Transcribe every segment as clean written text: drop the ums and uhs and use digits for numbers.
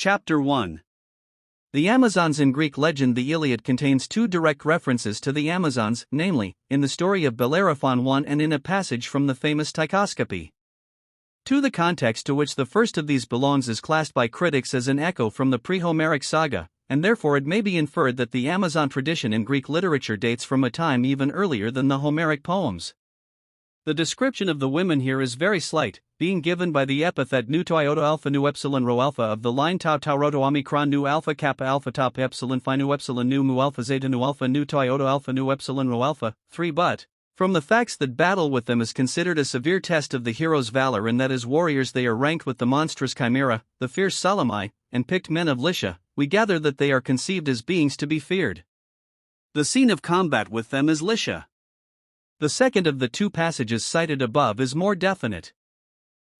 Chapter 1. The Amazons in Greek legend. The Iliad contains two direct references to the Amazons, namely, in the story of Bellerophon 1 and in a passage from the famous Tychoscopy. To the context to which the first of these belongs is classed by critics as an echo from the pre-Homeric saga, and therefore it may be inferred that the Amazon tradition in Greek literature dates from a time even earlier than the Homeric poems. The description of the women here is very slight, being given by the epithet nu to iota alpha nu epsilon rho alpha of the line tau tau rho to omicron nu alpha kappa alpha top epsilon phi nu epsilon nu mu alpha zeta nu alpha nu to iota alpha nu epsilon rho alpha 3. But from the facts that battle with them is considered a severe test of the hero's valor, and that as warriors they are ranked with the monstrous Chimera, the fierce Solymi, and picked men of Lycia, we gather that they are conceived as beings to be feared. The scene of combat with them is Lycia. The second of the two passages cited above is more definite.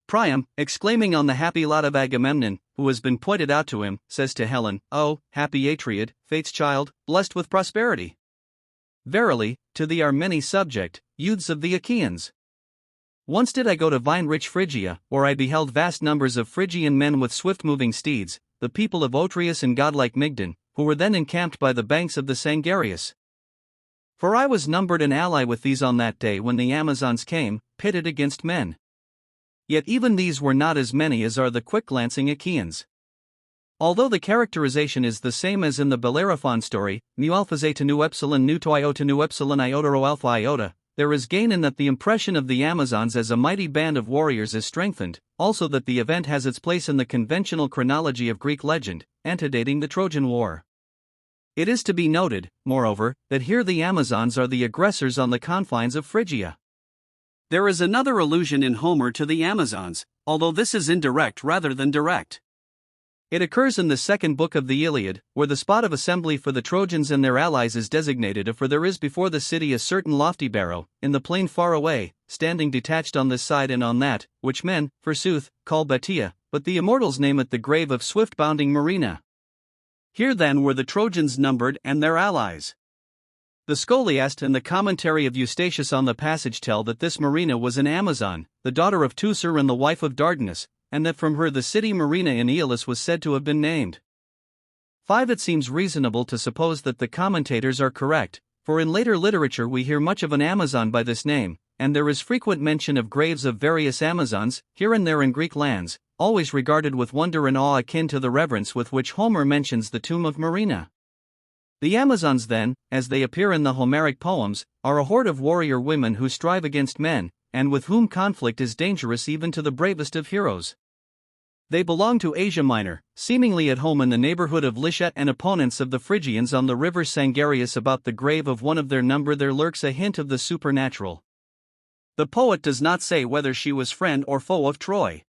Priam, exclaiming on the happy lot of Agamemnon, who has been pointed out to him, says to Helen, "O, happy Atreid, fate's child, blessed with prosperity! Verily, to thee are many subject, youths of the Achaeans. Once did I go to vine-rich Phrygia, where I beheld vast numbers of Phrygian men with swift-moving steeds, the people of Otreus and godlike Mygdon, who were then encamped by the banks of the Sangarius. For I was numbered an ally with these on that day when the Amazons came, pitted against men. Yet even these were not as many as are the quick-glancing Achaeans." Although the characterization is the same as in the Bellerophon story, mu alpha zeta nu epsilon nu to iota nu epsilon iota rho alpha iota, there is gain in that the impression of the Amazons as a mighty band of warriors is strengthened, also that the event has its place in the conventional chronology of Greek legend, antedating the Trojan War. It is to be noted, moreover, that here the Amazons are the aggressors on the confines of Phrygia. There is another allusion in Homer to the Amazons, although this is indirect rather than direct. It occurs in the second book of the Iliad, where the spot of assembly for the Trojans and their allies is designated. For there is before the city a certain lofty barrow, in the plain far away, standing detached on this side and on that, which men, forsooth, call Batia, but the immortals name it the grave of swift-bounding Marina. Here then were the Trojans numbered and their allies. The Scholiast and the commentary of Eustachius on the passage tell that this Marina was an Amazon, the daughter of Teucer and the wife of Dardanus, and that from her the city Marina in Aeolus was said to have been named. 5. It seems reasonable to suppose that the commentators are correct, for in later literature we hear much of an Amazon by this name, and there is frequent mention of graves of various Amazons, here and there in Greek lands, always regarded with wonder and awe akin to the reverence with which Homer mentions the tomb of Marina. The Amazons then, as they appear in the Homeric poems, are a horde of warrior women who strive against men, and with whom conflict is dangerous even to the bravest of heroes. They belong to Asia Minor, seemingly at home in the neighborhood of Lycia, and opponents of the Phrygians on the river Sangarius. About the grave of one of their number there lurks a hint of the supernatural. The poet does not say whether she was friend or foe of Troy.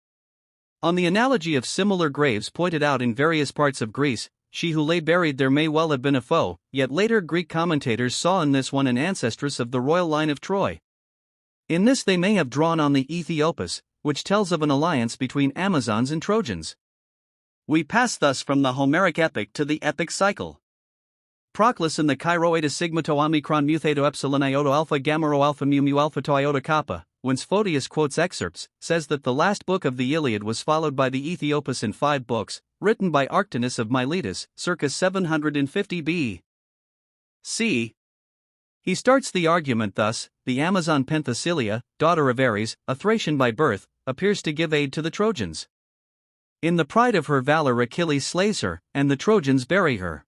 On the analogy of similar graves pointed out in various parts of Greece, she who lay buried there may well have been a foe, yet later Greek commentators saw in this one an ancestress of the royal line of Troy. In this they may have drawn on the Aethiopus, which tells of an alliance between Amazons and Trojans. We pass thus from the Homeric epic to the epic cycle. Proclus in the Chi eta sigma to omicron mu theta epsilon iota alpha gamma rho alpha mu alpha to iota kappa, whence Photius quotes excerpts, says that the last book of the Iliad was followed by the Aethiopus in 5 books, written by Arctinus of Miletus, circa 750 B.C. He starts the argument thus: the Amazon Penthesilea, daughter of Ares, a Thracian by birth, appears to give aid to the Trojans. In the pride of her valor Achilles slays her, and the Trojans bury her.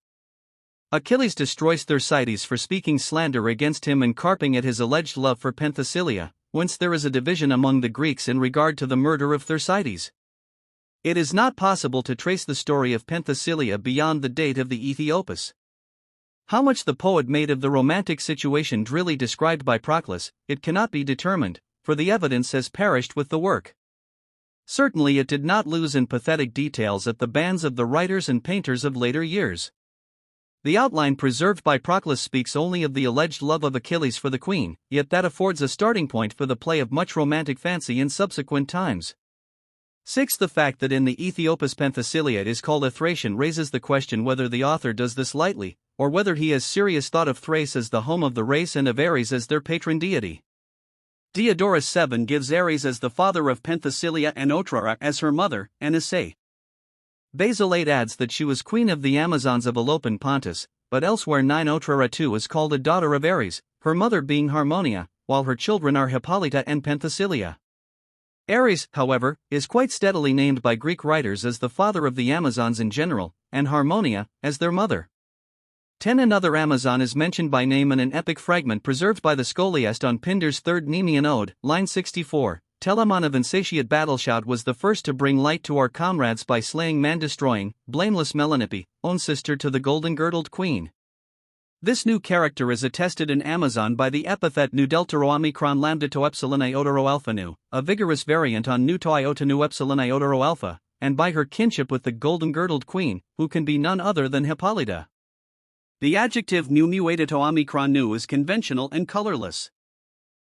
Achilles destroys Thersites for speaking slander against him and carping at his alleged love for Penthesilea, whence there is a division among the Greeks in regard to the murder of Thersites. It is not possible to trace the story of Penthesilea beyond the date of the Aethiopus. How much the poet made of the romantic situation really described by Proclus, it cannot be determined, for the evidence has perished with the work. Certainly it did not lose in pathetic details at the bands of the writers and painters of later years. The outline preserved by Proclus speaks only of the alleged love of Achilles for the queen, yet that affords a starting point for the play of much romantic fancy in subsequent times. 6. The fact that in the Aethiopus Penthesilea it is called a Thracian raises the question whether the author does this lightly, or whether he has serious thought of Thrace as the home of the race and of Ares as their patron deity. Diodorus 7 gives Ares as the father of Penthesilea and Otrara as her mother, and Asae. Basilate adds that she was queen of the Amazons of Alopan Pontus, but elsewhere Ninotrara too is called a daughter of Ares, her mother being Harmonia, while her children are Hippolyta and Penthesilea. Ares, however, is quite steadily named by Greek writers as the father of the Amazons in general, and Harmonia as their mother. 10 Another Amazon is mentioned by name in an epic fragment preserved by the scholiast on Pindar's third Nemean ode, line 64. Telamon of insatiate battleshout was the first to bring light to our comrades by slaying man-destroying, blameless Melanippe, own sister to the golden-girdled queen. This new character is attested in Amazon by the epithet nu deltaro omicron lambda to epsilon iotero alpha nu, a vigorous variant on nu to iota nu epsilon iotero alpha, and by her kinship with the golden-girdled queen, who can be none other than Hippolyta. The adjective nu mueta to omicron nu is conventional and colorless.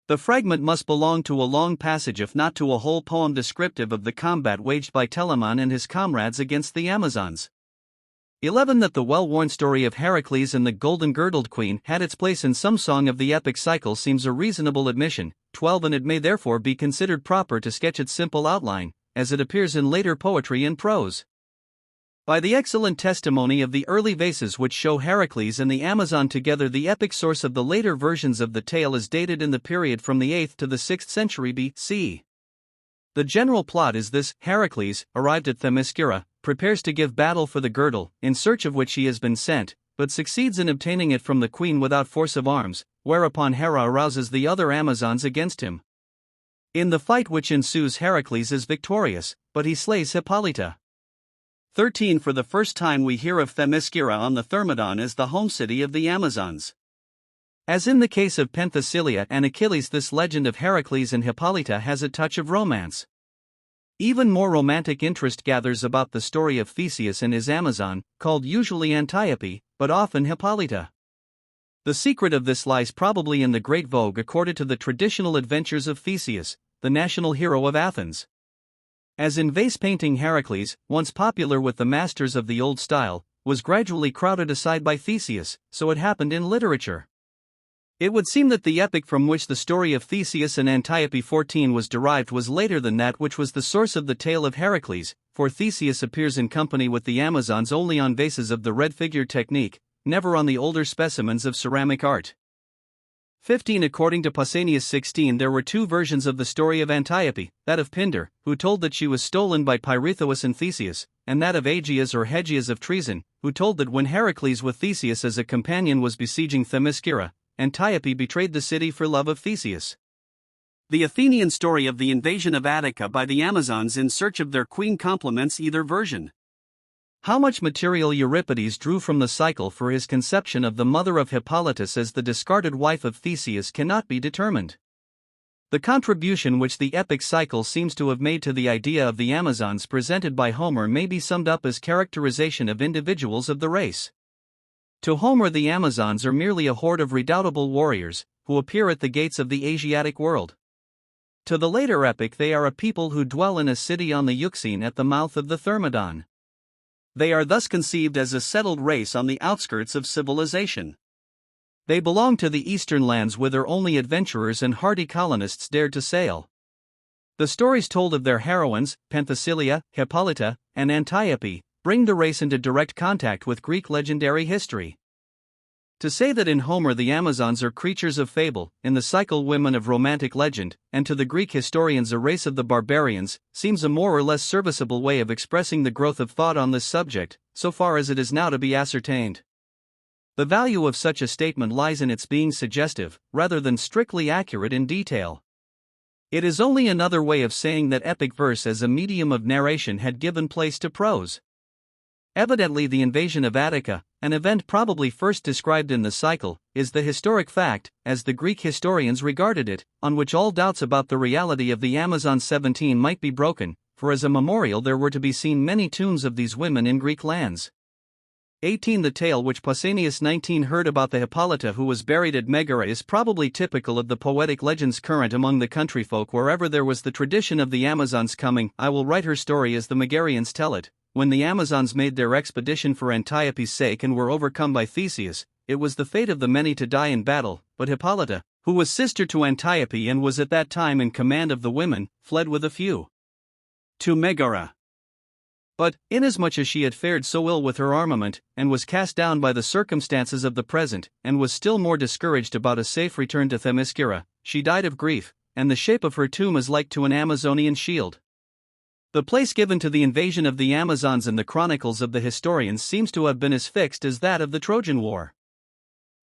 The fragment must belong to a long passage if not to a whole poem descriptive of the combat waged by Telamon and his comrades against the Amazons. 11 That the well-worn story of Heracles and the golden-girdled queen had its place in some song of the epic cycle seems a reasonable admission. 12 And it may therefore be considered proper to sketch its simple outline, as it appears in later poetry and prose. By the excellent testimony of the early vases which show Heracles and the Amazon together, the epic source of the later versions of the tale is dated in the period from the 8th to the 6th century B.C. The general plot is this: Heracles, arrived at Themyscira, prepares to give battle for the girdle, in search of which he has been sent, but succeeds in obtaining it from the queen without force of arms, whereupon Hera arouses the other Amazons against him. In the fight which ensues, Heracles is victorious, but he slays Hippolyta. 13 For the first time we hear of Themyscira on the Thermodon as the home city of the Amazons. As in the case of Penthesilea and Achilles, this legend of Heracles and Hippolyta has a touch of romance. Even more romantic interest gathers about the story of Theseus and his Amazon, called usually Antiope, but often Hippolyta. The secret of this lies probably in the great vogue accorded to the traditional adventures of Theseus, the national hero of Athens. As in vase painting, Heracles, once popular with the masters of the old style, was gradually crowded aside by Theseus, so it happened in literature. It would seem that the epic from which the story of Theseus and Antiope 14 was derived was later than that which was the source of the tale of Heracles, for Theseus appears in company with the Amazons only on vases of the red figure technique, never on the older specimens of ceramic art. 15 According to Pausanias 16, there were two versions of the story of Antiope, that of Pindar, who told that she was stolen by Pirithous and Theseus, and that of Aegeas or Hegias of Treason, who told that when Heracles with Theseus as a companion was besieging Themyscira, Antiope betrayed the city for love of Theseus. The Athenian story of the invasion of Attica by the Amazons in search of their queen complements either version. How much material Euripides drew from the cycle for his conception of the mother of Hippolytus as the discarded wife of Theseus cannot be determined. The contribution which the epic cycle seems to have made to the idea of the Amazons presented by Homer may be summed up as characterization of individuals of the race. To Homer, the Amazons are merely a horde of redoubtable warriors, who appear at the gates of the Asiatic world. To the later epic, they are a people who dwell in a city on the Euxine at the mouth of the Thermodon. They are thus conceived as a settled race on the outskirts of civilization. They belong to the eastern lands whither only adventurers and hardy colonists dared to sail. The stories told of their heroines, Penthesilea, Hippolyta, and Antiope, bring the race into direct contact with Greek legendary history. To say that in Homer the Amazons are creatures of fable, in the cycle women of romantic legend, and to the Greek historians a race of the barbarians, seems a more or less serviceable way of expressing the growth of thought on this subject, so far as it is now to be ascertained. The value of such a statement lies in its being suggestive, rather than strictly accurate in detail. It is only another way of saying that epic verse as a medium of narration had given place to prose. Evidently, the invasion of Attica, an event probably first described in the cycle, is the historic fact, as the Greek historians regarded it, on which all doubts about the reality of the Amazon 17 might be broken, for as a memorial there were to be seen many tombs of these women in Greek lands. 18 The tale which Pausanias 19 heard about the Hippolyta who was buried at Megara is probably typical of the poetic legends current among the country folk wherever there was the tradition of the Amazons coming. I will write her story as the Megarians tell it. When the Amazons made their expedition for Antiope's sake and were overcome by Theseus, it was the fate of the many to die in battle, but Hippolyta, who was sister to Antiope and was at that time in command of the women, fled with a few to Megara. But, inasmuch as she had fared so ill with her armament, and was cast down by the circumstances of the present, and was still more discouraged about a safe return to Themyscira, she died of grief, and the shape of her tomb is like to an Amazonian shield. The place given to the invasion of the Amazons in the chronicles of the historians seems to have been as fixed as that of the Trojan War.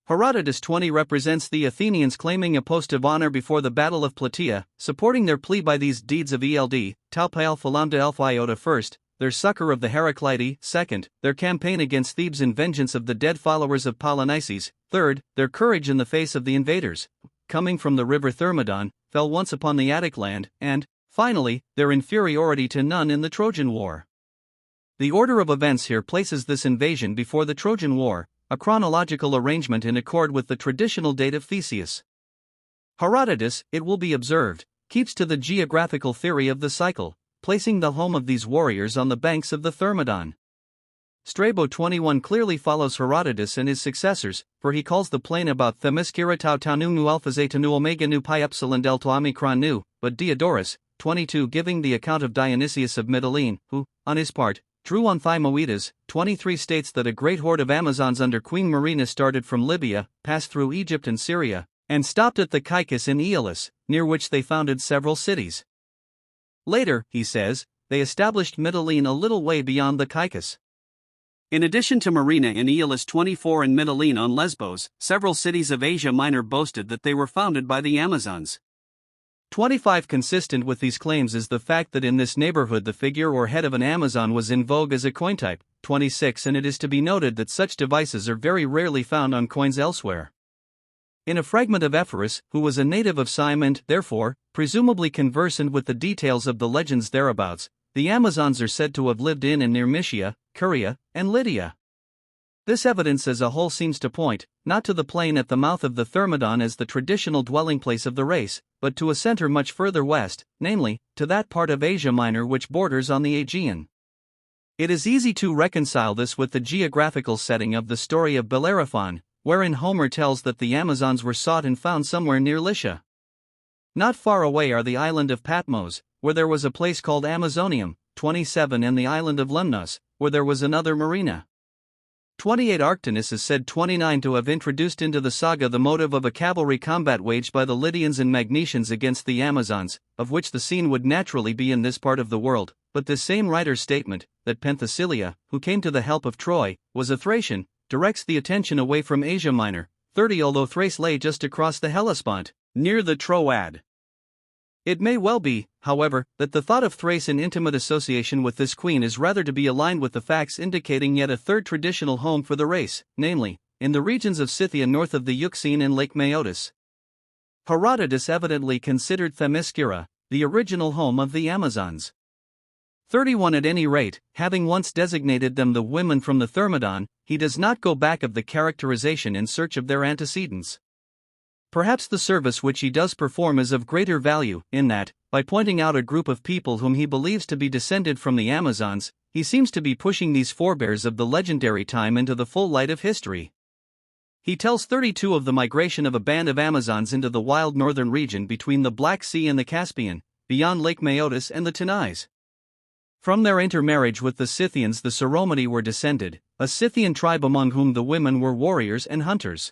Herodotus 20 represents the Athenians claiming a post of honor before the Battle of Plataea, supporting their plea by these deeds of Eld, tau pi alpha lambda alpha iota first, their succor of the Heraclidi, second, their campaign against Thebes in vengeance of the dead followers of Polynices, third, their courage in the face of the invaders, coming from the river Thermodon, fell once upon the Attic land, and, finally, their inferiority to none in the Trojan War. The order of events here places this invasion before the Trojan War, a chronological arrangement in accord with the traditional date of Theseus. Herodotus, it will be observed, keeps to the geographical theory of the cycle, placing the home of these warriors on the banks of the Thermodon. Strabo 21 clearly follows Herodotus and his successors, for he calls the plain about Themyscira tau tau nu alpha zeta nu omega nu pi epsilon delta omicron nu, but Diodorus, 22 giving the account of Dionysius of Mytilene, who, on his part, drew on Thymoetes, 23 states that a great horde of Amazons under Queen Marina started from Libya, passed through Egypt and Syria, and stopped at the Caicus in Aeolus, near which they founded several cities. Later, he says, they established Mytilene a little way beyond the Caicus. In addition to Marina in Aeolus 24 and Mytilene on Lesbos, several cities of Asia Minor boasted that they were founded by the Amazons. 25 Consistent with these claims is the fact that in this neighborhood the figure or head of an Amazon was in vogue as a coin type. 26 And it is to be noted that such devices are very rarely found on coins elsewhere. In a fragment of Ephorus, who was a native of Syme and, therefore, presumably conversant with the details of the legends thereabouts, the Amazons are said to have lived in and near Mysia, Caria, and Lydia. This evidence as a whole seems to point, not to the plain at the mouth of the Thermodon as the traditional dwelling place of the race, but to a center much further west, namely, to that part of Asia Minor which borders on the Aegean. It is easy to reconcile this with the geographical setting of the story of Bellerophon, wherein Homer tells that the Amazons were sought and found somewhere near Lycia. Not far away are the island of Patmos, where there was a place called Amazonium, 27 and the island of Lemnos, where there was another marina. 28 Arctinus is said 29 to have introduced into the saga the motive of a cavalry combat waged by the Lydians and Magnesians against the Amazons, of which the scene would naturally be in this part of the world, but this same writer's statement, that Penthesilea, who came to the help of Troy, was a Thracian, directs the attention away from Asia Minor, 30 although Thrace lay just across the Hellespont, near the Troad. It may well be, however, that the thought of Thrace in intimate association with this queen is rather to be aligned with the facts indicating yet a third traditional home for the race, namely, in the regions of Scythia north of the Euxine and Lake Maeotis. Herodotus evidently considered Themyscira the original home of the Amazons. 31 At any rate, having once designated them the women from the Thermodon, he does not go back of the characterization in search of their antecedents. Perhaps the service which he does perform is of greater value, in that, by pointing out a group of people whom he believes to be descended from the Amazons, he seems to be pushing these forebears of the legendary time into the full light of history. He tells 32 of the migration of a band of Amazons into the wild northern region between the Black Sea and the Caspian, beyond Lake Maeotis and the Tanais. From their intermarriage with the Scythians the Soromati were descended, a Scythian tribe among whom the women were warriors and hunters.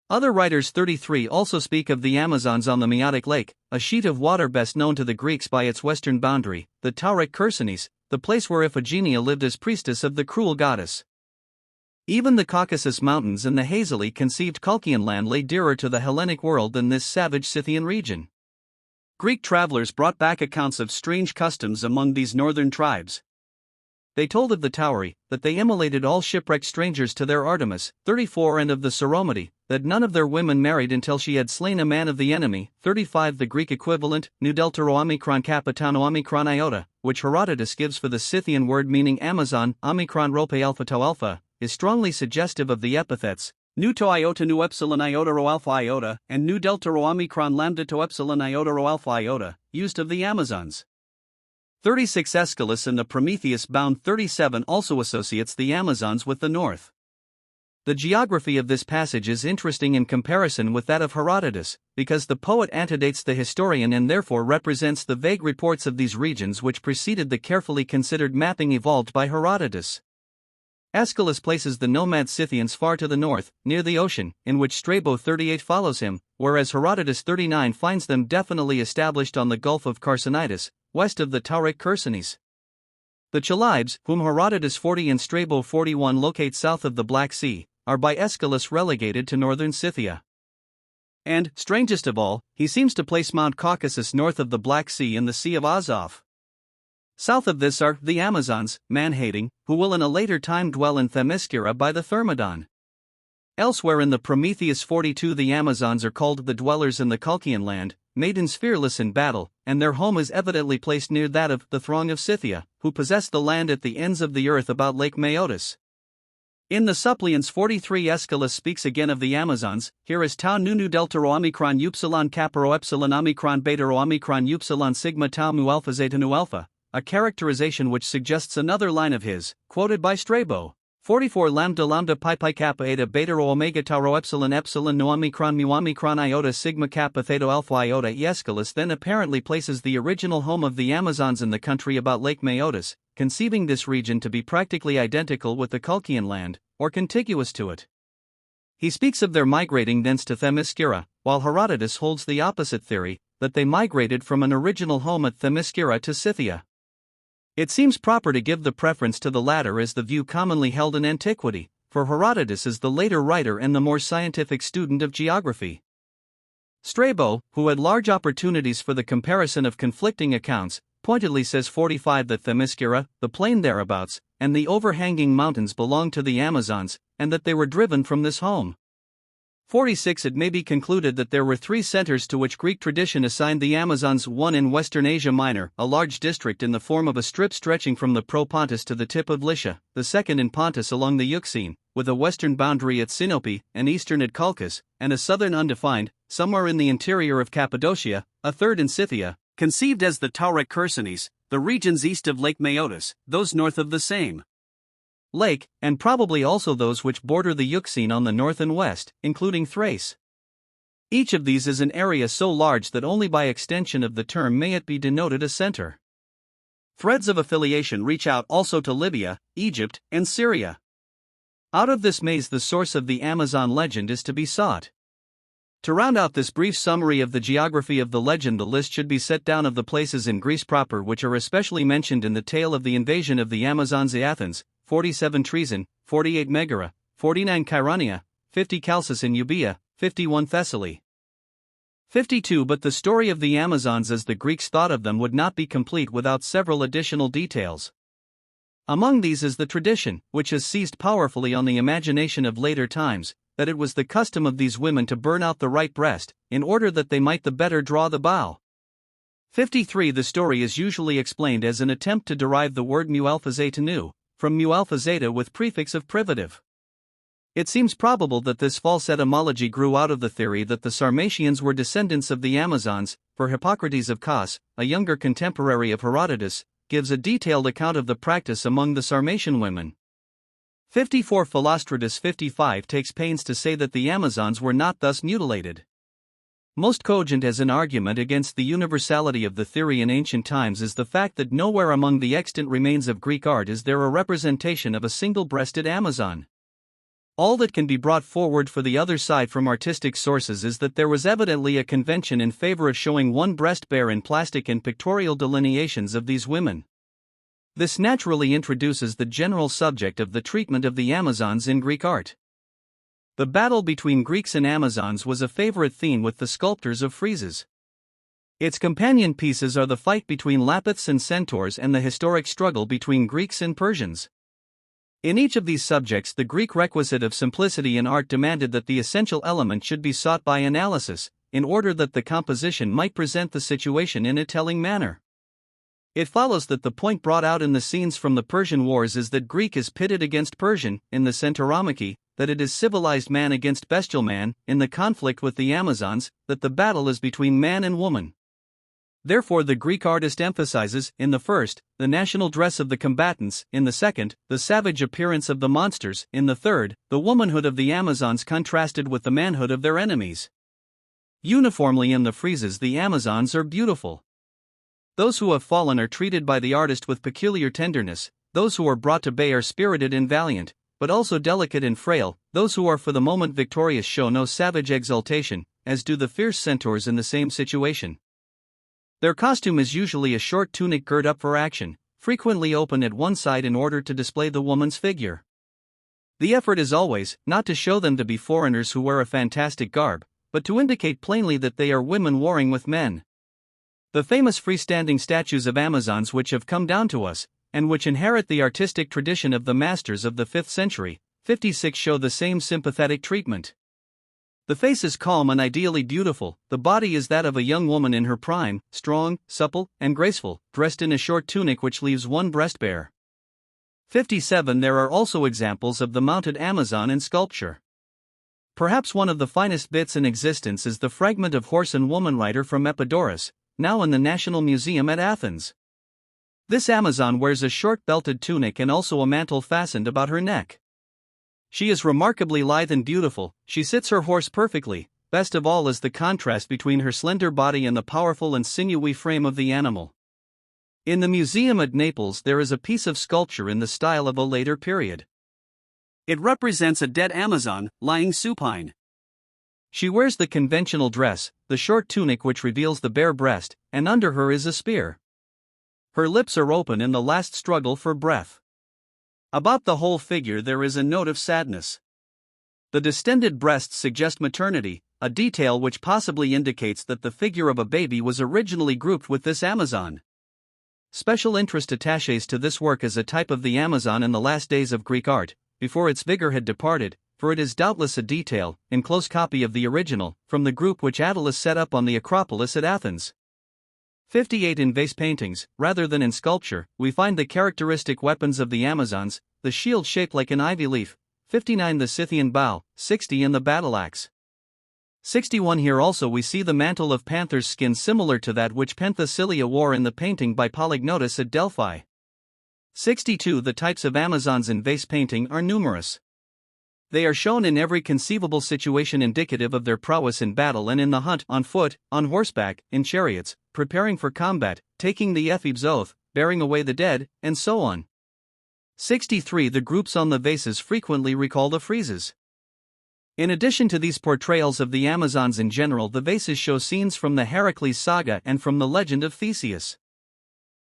Other writers 33 also speak of the Amazons on the Maeotic Lake, a sheet of water best known to the Greeks by its western boundary, the Tauric Chersonese, the place where Iphigenia lived as priestess of the cruel goddess. Even the Caucasus Mountains and the hazily conceived Colchian land lay dearer to the Hellenic world than this savage Scythian region. Greek travelers brought back accounts of strange customs among these northern tribes. They told of the Tauri, that they immolated all shipwrecked strangers to their Artemis, 34 and of the Soromati, that none of their women married until she had slain a man of the enemy, 35 The Greek equivalent, nu deltaro omicron kapitano omicron iota, which Herodotus gives for the Scythian word meaning Amazon, omicron rope alpha to alpha, is strongly suggestive of the epithets, nu to iota nu epsilon iota rho alpha iota, and nu delta rho omicron lambda to epsilon iota rho alpha iota, used of the Amazons. 36 Aeschylus and the Prometheus bound 37 also associates the Amazons with the north. The geography of this passage is interesting in comparison with that of Herodotus, because the poet antedates the historian and therefore represents the vague reports of these regions which preceded the carefully considered mapping evolved by Herodotus. Aeschylus places the nomad Scythians far to the north, near the ocean, in which Strabo 38 follows him, whereas Herodotus 39 finds them definitely established on the Gulf of Carcinitis, west of the Tauric Chersonese. The Chalybes, whom Herodotus 40 and Strabo 41 locate south of the Black Sea, are by Aeschylus relegated to northern Scythia. And, strangest of all, he seems to place Mount Caucasus north of the Black Sea and the Sea of Azov. South of this are the Amazons, man-hating, who will in a later time dwell in Themyscira by the Thermodon. Elsewhere in the Prometheus 42 the Amazons are called the dwellers in the Colchian land, maidens fearless in battle, and their home is evidently placed near that of the throng of Scythia, who possess the land at the ends of the earth about Lake Maeotis. In the Suppliants 43 Aeschylus speaks again of the Amazons, here is tau nu delta rho omicron upsilon kappa rho epsilon omicron beta rho omicron upsilon sigma tau mu alpha zeta nu alpha, a characterization which suggests another line of his, quoted by Strabo. 44 lambda pi pi kappa eta beta rho omega tau rho epsilon epsilon nu omicron iota sigma kappa theta alpha iota. Aeschylus then apparently places the original home of the Amazons in the country about Lake Maeotis, conceiving this region to be practically identical with the Colchian land, or contiguous to it. He speaks of their migrating thence to Themyscira, while Herodotus holds the opposite theory, that they migrated from an original home at Themyscira to Scythia. It seems proper to give the preference to the latter as the view commonly held in antiquity, for Herodotus is the later writer and the more scientific student of geography. Strabo, who had large opportunities for the comparison of conflicting accounts, pointedly says 45 that Themyscira, the plain thereabouts, and the overhanging mountains belonged to the Amazons, and that they were driven from this home. 46 It may be concluded that there were three centers to which Greek tradition assigned the Amazons: one in Western Asia Minor, a large district in the form of a strip stretching from the Propontis to the tip of Lycia; the second in Pontus along the Euxine, with a western boundary at Sinope, an eastern at Colchis, and a southern undefined, somewhere in the interior of Cappadocia; a third in Scythia, conceived as the Tauric Chersonese, the regions east of Lake Maeotis, those north of the same lake, and probably also those which border the Euxine on the north and west, including Thrace. Each of these is an area so large that only by extension of the term may it be denoted a center. Threads of affiliation reach out also to Libya, Egypt, and Syria. Out of this maze the source of the Amazon legend is to be sought. To round out this brief summary of the geography of the legend, the list should be set down of the places in Greece proper which are especially mentioned in the tale of the invasion of the Amazons: Athens, 47 Treason, 48 Megara, 49 Chaeronea, 50 Chalcis in Euboea, 51 Thessaly. 52 But the story of the Amazons as the Greeks thought of them would not be complete without several additional details. Among these is the tradition, which has seized powerfully on the imagination of later times, that it was the custom of these women to burn out the right breast, in order that they might the better draw the bow. 53 The story is usually explained as an attempt to derive the word mu alpha zeta nu, from mu alpha zeta with prefix of privative. It seems probable that this false etymology grew out of the theory that the Sarmatians were descendants of the Amazons, for Hippocrates of Kos, a younger contemporary of Herodotus, gives a detailed account of the practice among the Sarmatian women. 54 Philostratus 55 takes pains to say that the Amazons were not thus mutilated. Most cogent as an argument against the universality of the theory in ancient times is the fact that nowhere among the extant remains of Greek art is there a representation of a single-breasted Amazon. All that can be brought forward for the other side from artistic sources is that there was evidently a convention in favor of showing one breast bare in plastic and pictorial delineations of these women. This naturally introduces the general subject of the treatment of the Amazons in Greek art. The battle between Greeks and Amazons was a favorite theme with the sculptors of friezes. Its companion pieces are the fight between Lapiths and Centaurs and the historic struggle between Greeks and Persians. In each of these subjects, the Greek requisite of simplicity in art demanded that the essential element should be sought by analysis, in order that the composition might present the situation in a telling manner. It follows that the point brought out in the scenes from the Persian wars is that Greek is pitted against Persian, in the Centauromachy, that it is civilized man against bestial man, in the conflict with the Amazons, that the battle is between man and woman. Therefore, the Greek artist emphasizes, in the first, the national dress of the combatants, in the second, the savage appearance of the monsters, in the third, the womanhood of the Amazons contrasted with the manhood of their enemies. Uniformly in the friezes, the Amazons are beautiful. Those who have fallen are treated by the artist with peculiar tenderness, those who are brought to bay are spirited and valiant, but also delicate and frail, those who are for the moment victorious show no savage exultation, as do the fierce centaurs in the same situation. Their costume is usually a short tunic girt up for action, frequently open at one side in order to display the woman's figure. The effort is always, not to show them to be foreigners who wear a fantastic garb, but to indicate plainly that they are women warring with men. The famous freestanding statues of Amazons which have come down to us, and which inherit the artistic tradition of the masters of the 5th century, 56 show the same sympathetic treatment. The face is calm and ideally beautiful, the body is that of a young woman in her prime, strong, supple, and graceful, dressed in a short tunic which leaves one breast bare. 57 There are also examples of the mounted Amazon in sculpture. Perhaps one of the finest bits in existence is the fragment of horse and woman rider from Epidaurus, now in the National Museum at Athens. This Amazon wears a short belted tunic and also a mantle fastened about her neck. She is remarkably lithe and beautiful, she sits her horse perfectly, best of all is the contrast between her slender body and the powerful and sinewy frame of the animal. In the museum at Naples there is a piece of sculpture in the style of a later period. It represents a dead Amazon, lying supine. She wears the conventional dress, the short tunic which reveals the bare breast, and under her is a spear. Her lips are open in the last struggle for breath. About the whole figure there is a note of sadness. The distended breasts suggest maternity, a detail which possibly indicates that the figure of a baby was originally grouped with this Amazon. Special interest attaches to this work as a type of the Amazon in the last days of Greek art, before its vigor had departed, for it is doubtless a detail, in close copy of the original, from the group which Attalus set up on the Acropolis at Athens. 58 In vase paintings, rather than in sculpture, we find the characteristic weapons of the Amazons, the shield shaped like an ivy leaf, 59 the Scythian bow, 60 and the battle axe. 61 Here also we see the mantle of panther's skin similar to that which Penthesilea wore in the painting by Polygnotus at Delphi. 62 The types of Amazons in vase painting are numerous. They are shown in every conceivable situation indicative of their prowess in battle and in the hunt, on foot, on horseback, in chariots, preparing for combat, taking the epheb's oath, bearing away the dead, and so on. 63 The groups on the vases frequently recall the friezes. In addition to these portrayals of the Amazons in general, the vases show scenes from the Heracles saga and from the legend of Theseus.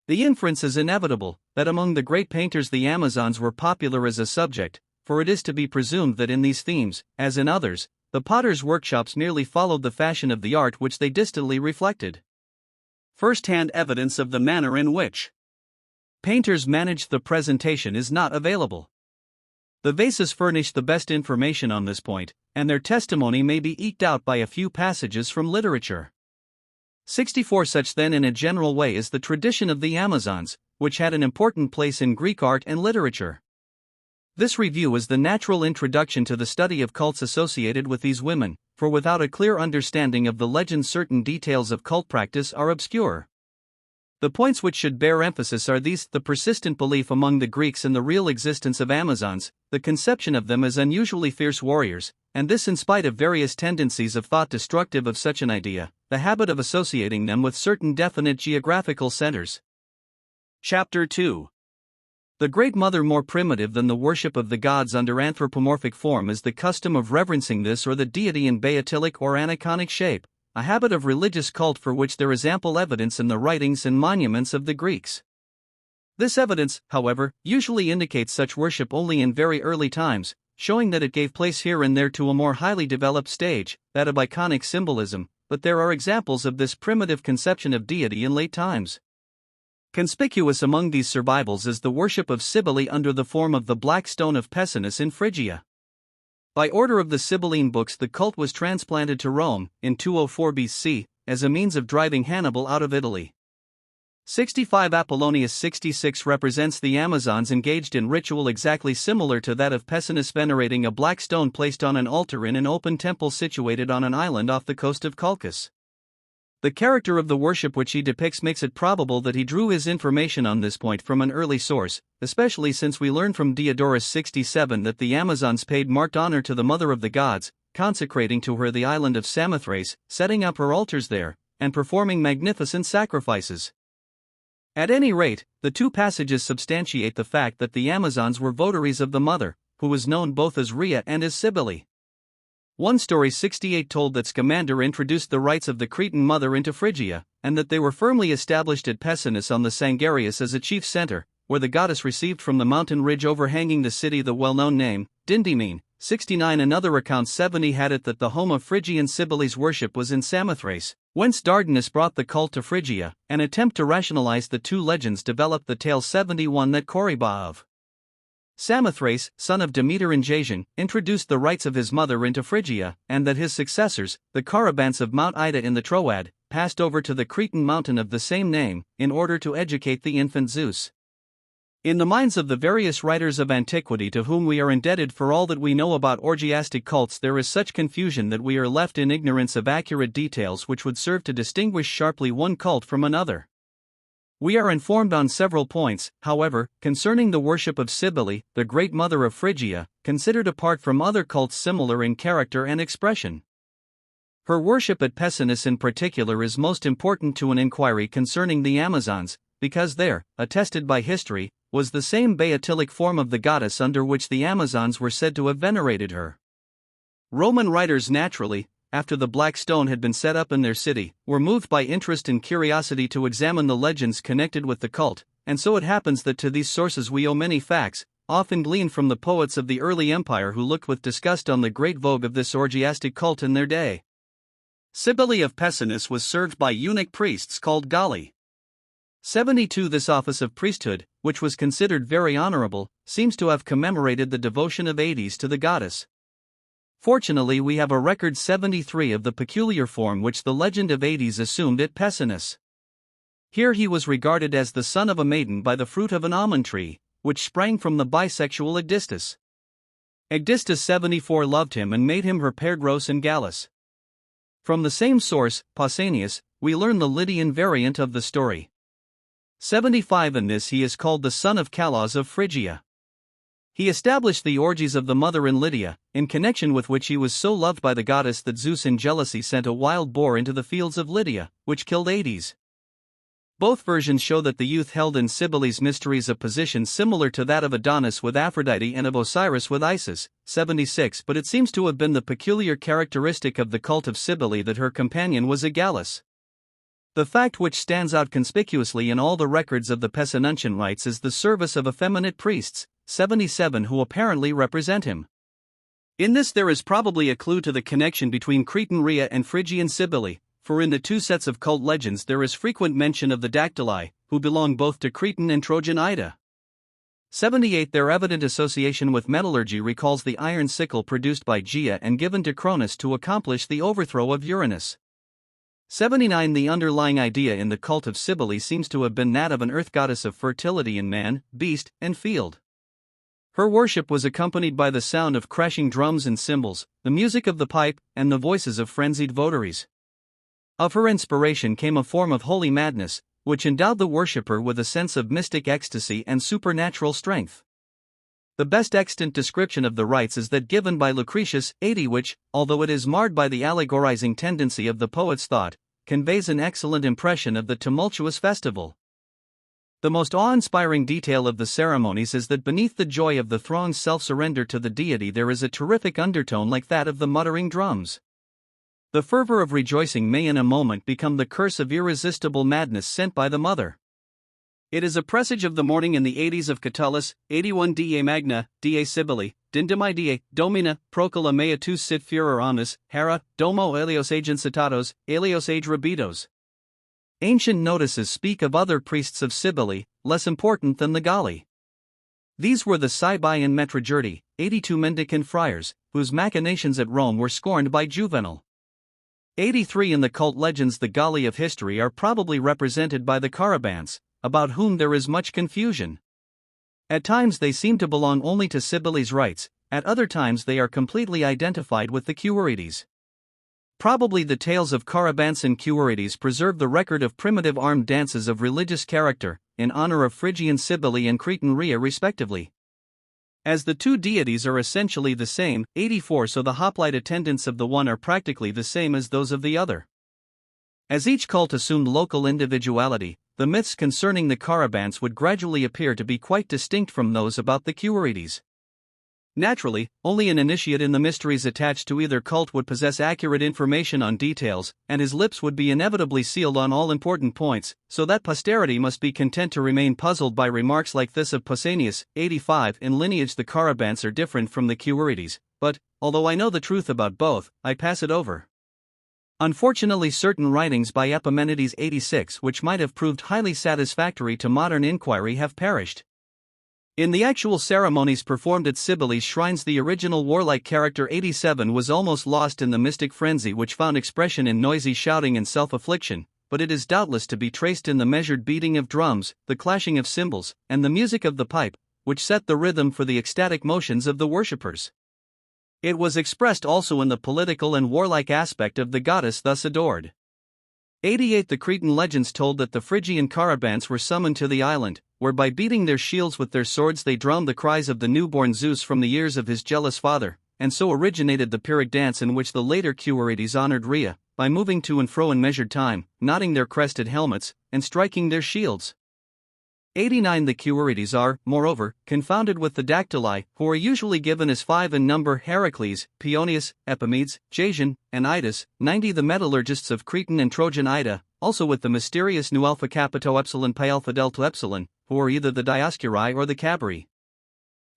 The inference is inevitable, that among the great painters the Amazons were popular as a subject, for it is to be presumed that in these themes, as in others, the potters' workshops merely followed the fashion of the art which they distantly reflected. First-hand evidence of the manner in which painters managed the presentation is not available. The vases furnish the best information on this point, and their testimony may be eked out by a few passages from literature. 64 Such then in a general way is the tradition of the Amazons, which had an important place in Greek art and literature. This review is the natural introduction to the study of cults associated with these women, for without a clear understanding of the legend certain details of cult practice are obscure. The points which should bear emphasis are these: the persistent belief among the Greeks in the real existence of Amazons, the conception of them as unusually fierce warriors, and this in spite of various tendencies of thought destructive of such an idea, the habit of associating them with certain definite geographical centers. Chapter 2. The Great Mother. More primitive than the worship of the gods under anthropomorphic form is the custom of reverencing this or the deity in beatific or aniconic shape, a habit of religious cult for which there is ample evidence in the writings and monuments of the Greeks. This evidence, however, usually indicates such worship only in very early times, showing that it gave place here and there to a more highly developed stage, that of iconic symbolism, but there are examples of this primitive conception of deity in late times. Conspicuous among these survivals is the worship of Cybele under the form of the Black Stone of Pessinus in Phrygia. By order of the Sibylline books, the cult was transplanted to Rome, in 204 BC, as a means of driving Hannibal out of Italy. 65 Apollonius 66 represents the Amazons engaged in ritual exactly similar to that of Pessinus, venerating a black stone placed on an altar in an open temple situated on an island off the coast of Colchis. The character of the worship which he depicts makes it probable that he drew his information on this point from an early source, especially since we learn from Diodorus 67 that the Amazons paid marked honor to the Mother of the Gods, consecrating to her the island of Samothrace, setting up her altars there, and performing magnificent sacrifices. At any rate, the two passages substantiate the fact that the Amazons were votaries of the Mother, who was known both as Rhea and as Cybele. One story 68 told that Scamander introduced the rites of the Cretan mother into Phrygia, and that they were firmly established at Pessinus on the Sangarius as a chief center, where the goddess received from the mountain ridge overhanging the city the well-known name, Dindymene. 69 Another account 70 had it that the home of Phrygian Cybele's worship was in Samothrace, whence Dardanus brought the cult to Phrygia. An attempt to rationalize the two legends developed the tale 71 that Coriba of Samothrace, son of Demeter and Jason, introduced the rites of his mother into Phrygia, and that his successors, the Carabants of Mount Ida in the Troad, passed over to the Cretan mountain of the same name, in order to educate the infant Zeus. In the minds of the various writers of antiquity to whom we are indebted for all that we know about orgiastic cults, there is such confusion that we are left in ignorance of accurate details which would serve to distinguish sharply one cult from another. We are informed on several points, however, concerning the worship of Cybele, the great mother of Phrygia, considered apart from other cults similar in character and expression. Her worship at Pessinus in particular is most important to an inquiry concerning the Amazons, because there, attested by history, was the same beatific form of the goddess under which the Amazons were said to have venerated her. Roman writers naturally, after the black stone had been set up in their city, were moved by interest and curiosity to examine the legends connected with the cult, and so it happens that to these sources we owe many facts, often gleaned from the poets of the early empire who looked with disgust on the great vogue of this orgiastic cult in their day. Cybele of Pessinus was served by eunuch priests called Galli. 72 This office of priesthood, which was considered very honorable, seems to have commemorated the devotion of Hades to the goddess. Fortunately, we have a record 73 of the peculiar form which the legend of Hades assumed at Pessinus. Here he was regarded as the son of a maiden by the fruit of an almond tree, which sprang from the bisexual Aegisthus. Aegisthus 74 loved him and made him her Pergros and Gallus. From the same source, Pausanias, we learn the Lydian variant of the story. 75 In this he is called the son of Calos of Phrygia. He established the orgies of the mother in Lydia, in connection with which he was so loved by the goddess that Zeus in jealousy sent a wild boar into the fields of Lydia, which killed Hades. Both versions show that the youth held in Cybele's mysteries a position similar to that of Adonis with Aphrodite and of Osiris with Isis, 76 But it seems to have been the peculiar characteristic of the cult of Cybele that her companion was a Gallus. The fact which stands out conspicuously in all the records of the Pessinuntian rites is the service of effeminate priests, 77 who apparently represent him. In this there is probably a clue to the connection between Cretan Rhea and Phrygian Cybele, for in the two sets of cult legends there is frequent mention of the Dactyli, who belong both to Cretan and Trojan Ida. 78 Their evident association with metallurgy recalls the iron sickle produced by Gaia and given to Cronus to accomplish the overthrow of Uranus. 79 The underlying idea in the cult of Cybele seems to have been that of an earth goddess of fertility in man, beast, and field. Her worship was accompanied by the sound of crashing drums and cymbals, the music of the pipe, and the voices of frenzied votaries. Of her inspiration came a form of holy madness, which endowed the worshipper with a sense of mystic ecstasy and supernatural strength. The best extant description of the rites is that given by Lucretius 80, which, although it is marred by the allegorizing tendency of the poet's thought, conveys an excellent impression of the tumultuous festival. The most awe-inspiring detail of the ceremonies is that beneath the joy of the throne's self-surrender to the deity there is a terrific undertone like that of the muttering drums. The fervor of rejoicing may in a moment become the curse of irresistible madness sent by the mother. It is a presage of the morning in the 80s of Catullus, 81 Da Magna, Da Cybele, Dindymai Da, Domina, Procula mea tu sit furor omnis, Hera, Domo Elios agent citatos, Elios age rebitos. Ancient notices speak of other priests of Cybele, less important than the Galli. These were the Cybi and Metrogyrti, 82 mendicant friars, whose machinations at Rome were scorned by Juvenal. 83 In the cult legends the Galli of history are probably represented by the Carabants, about whom there is much confusion. At times they seem to belong only to Cybele's rites, at other times they are completely identified with the Quirites. Probably the tales of Carabants and Cuorides preserve the record of primitive armed dances of religious character, in honor of Phrygian Cybele and Cretan Rhea respectively. As the two deities are essentially the same, 84, so the hoplite attendants of the one are practically the same as those of the other. As each cult assumed local individuality, the myths concerning the Carabants would gradually appear to be quite distinct from those about the Cuorides. Naturally, only an initiate in the mysteries attached to either cult would possess accurate information on details, and his lips would be inevitably sealed on all important points, so that posterity must be content to remain puzzled by remarks like this of Pausanias, 85. In lineage the Carabants are different from the Cuorides, but, although I know the truth about both, I pass it over. Unfortunately, certain writings by Epimenides, 86, which might have proved highly satisfactory to modern inquiry, have perished. In the actual ceremonies performed at Cybele's shrines, the original warlike character 87 was almost lost in the mystic frenzy which found expression in noisy shouting and self-affliction, but it is doubtless to be traced in the measured beating of drums, the clashing of cymbals, and the music of the pipe, which set the rhythm for the ecstatic motions of the worshippers. It was expressed also in the political and warlike aspect of the goddess thus adored. 88. The Cretan legends told that the Phrygian Carabants were summoned to the island, where by beating their shields with their swords they drowned the cries of the newborn Zeus from the ears of his jealous father, and so originated the Pyrrhic dance in which the later Cuorides honored Rhea, by moving to and fro in measured time, nodding their crested helmets, and striking their shields. 89. The Cuorides are, moreover, confounded with the Dactyli, who are usually given as 5 in number: Heracles, Paeonius, Epimedes, Jason, and Idas. 90. The metallurgists of Cretan and Trojan Ida, also with the mysterious Nu Alpha Capito Epsilon Pi Alpha Delta Epsilon, who are either the Dioscuri or the Cabri.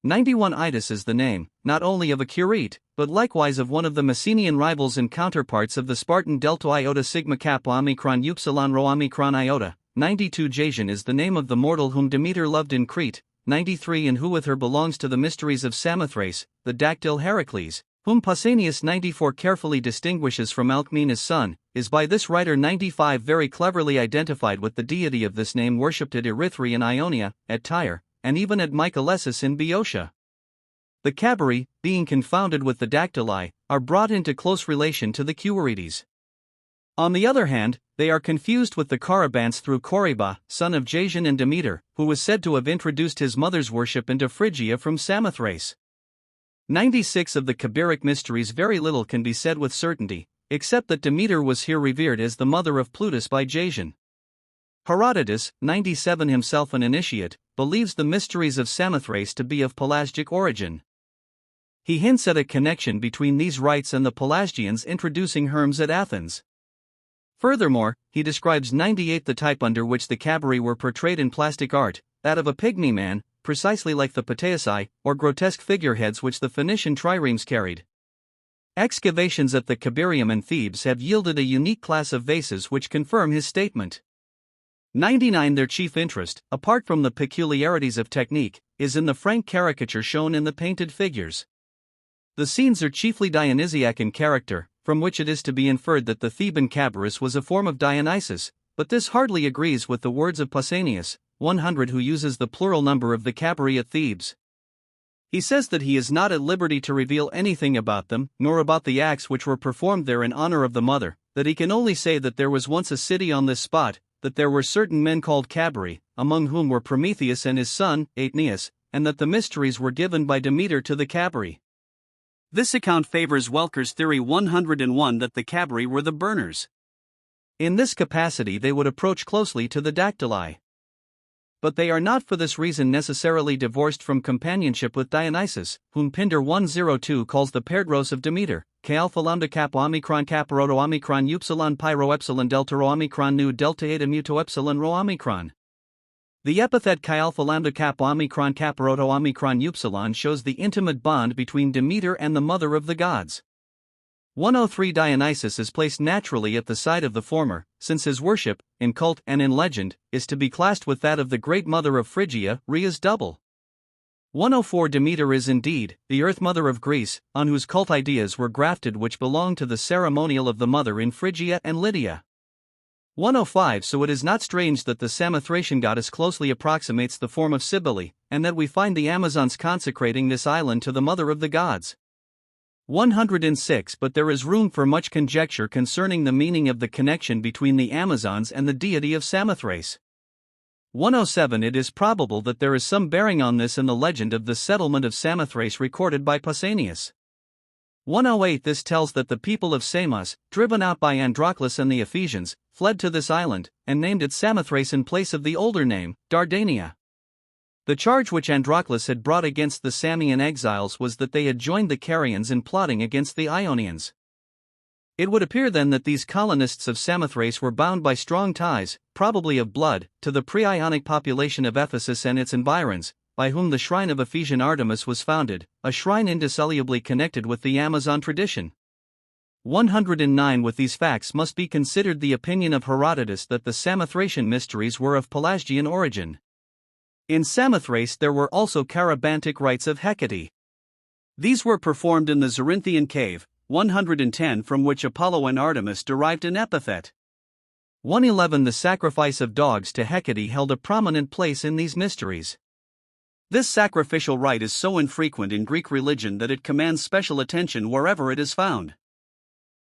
91. Idas is the name, not only of a Curete, but likewise of one of the Messenian rivals and counterparts of the Spartan Delta Iota Sigma Kappa Omicron Upsilon Rho Omicron Iota. 92. Jason is the name of the mortal whom Demeter loved in Crete. 93. And who with her belongs to the mysteries of Samothrace, the dactyl Heracles, whom Pausanias 94 carefully distinguishes from Alcmena's son, is by this writer 95 very cleverly identified with the deity of this name worshipped at Erythrae in Ionia, at Tyre, and even at Mycalessus in Boeotia. The Cabri, being confounded with the Dactyli, are brought into close relation to the Cuorides. On the other hand, they are confused with the Carabants through Coriba, son of Jason and Demeter, who was said to have introduced his mother's worship into Phrygia from Samothrace. 96. Of the Cabiric mysteries very little can be said with certainty, except that Demeter was here revered as the mother of Plutus by Jason. Herodotus, 97, himself an initiate, believes the mysteries of Samothrace to be of Pelasgic origin. He hints at a connection between these rites and the Pelasgians introducing Hermes at Athens. Furthermore, he describes 98 the type under which the Cabri were portrayed in plastic art, that of a pygmy man, precisely like the Pataeusai, or grotesque figureheads which the Phoenician triremes carried. Excavations at the Cabirium and Thebes have yielded a unique class of vases which confirm his statement. 99. Their chief interest, apart from the peculiarities of technique, is in the frank caricature shown in the painted figures. The scenes are chiefly Dionysiac in character, from which it is to be inferred that the Theban Cabirus was a form of Dionysus, but this hardly agrees with the words of Pausanias, 100, who uses the plural number of the Cabri at Thebes. He says that he is not at liberty to reveal anything about them, nor about the acts which were performed there in honor of the mother, that he can only say that there was once a city on this spot, that there were certain men called Cabri, among whom were Prometheus and his son, Aeneas, and that the mysteries were given by Demeter to the Cabri. This account favors Welker's theory 101 that the Cabri were the burners. In this capacity they would approach closely to the Dactyli. But they are not for this reason necessarily divorced from companionship with Dionysus, whom Pindar 102 calls the Perdros of Demeter, K alpha lambda kappa omicron kappa rho omicron upsilon pi rho epsilon delta rho omicron nu delta eta muto epsilon rho omicron. The epithet chi alpha lambda kappa omicron kappa rho omicron upsilon shows the intimate bond between Demeter and the mother of the gods. 103. Dionysus is placed naturally at the side of the former, since his worship, in cult and in legend, is to be classed with that of the great mother of Phrygia, Rhea's double. 104. Demeter is indeed the earth mother of Greece, on whose cult ideas were grafted which belong to the ceremonial of the mother in Phrygia and Lydia. 105. So it is not strange that the Samothracian goddess closely approximates the form of Cybele, and that we find the Amazons consecrating this island to the mother of the gods. 106 But there is room for much conjecture concerning the meaning of the connection between the Amazons and the deity of Samothrace. 107 It is probable that there is some bearing on this in the legend of the settlement of Samothrace recorded by Pausanias. 108 This tells that the people of Samos, driven out by Androclus and the Ephesians, fled to this island, and named it Samothrace in place of the older name, Dardania. The charge which Androclus had brought against the Samian exiles was that they had joined the Carians in plotting against the Ionians. It would appear then that these colonists of Samothrace were bound by strong ties, probably of blood, to the pre-Ionic population of Ephesus and its environs, by whom the shrine of Ephesian Artemis was founded, a shrine indissolubly connected with the Amazon tradition. 109 With these facts must be considered the opinion of Herodotus that the Samothracian mysteries were of Pelasgian origin. In Samothrace there were also Carabantic rites of Hecate. These were performed in the Zorinthian cave, 110 from which Apollo and Artemis derived an epithet. 111 The sacrifice of dogs to Hecate held a prominent place in these mysteries. This sacrificial rite is so infrequent in Greek religion that it commands special attention wherever it is found.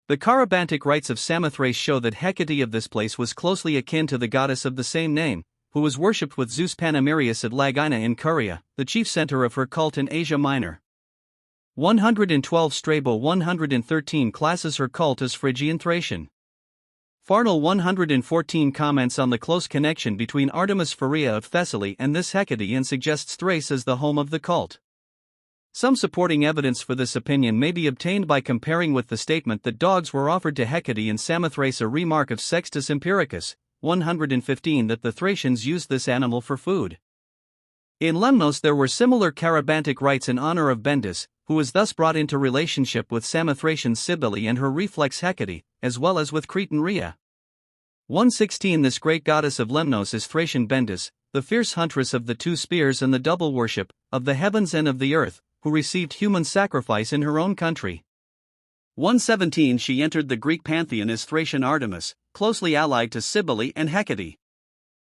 The Carabantic rites of Samothrace show that Hecate of this place was closely akin to the goddess of the same name, who was worshipped with Zeus Panamerius at Lagina in Caria, the chief center of her cult in Asia Minor. 112 Strabo 113 classes her cult as Phrygian Thracian. Farnell 114 comments on the close connection between Artemis Pharia of Thessaly and this Hecate and suggests Thrace as the home of the cult. Some supporting evidence for this opinion may be obtained by comparing with the statement that dogs were offered to Hecate in Samothrace, a remark of Sextus Empiricus, 115, that the Thracians used this animal for food. In Lemnos there were similar Carabantic rites in honor of Bendis, who was thus brought into relationship with Samothracian Cybele and her reflex Hecate, as well as with Cretan Rhea. 116 This great goddess of Lemnos is Thracian Bendis, the fierce huntress of the two spears and the double worship, of the heavens and of the earth, who received human sacrifice in her own country. 117 She entered the Greek pantheon as Thracian Artemis, closely allied to Cybele and Hecate.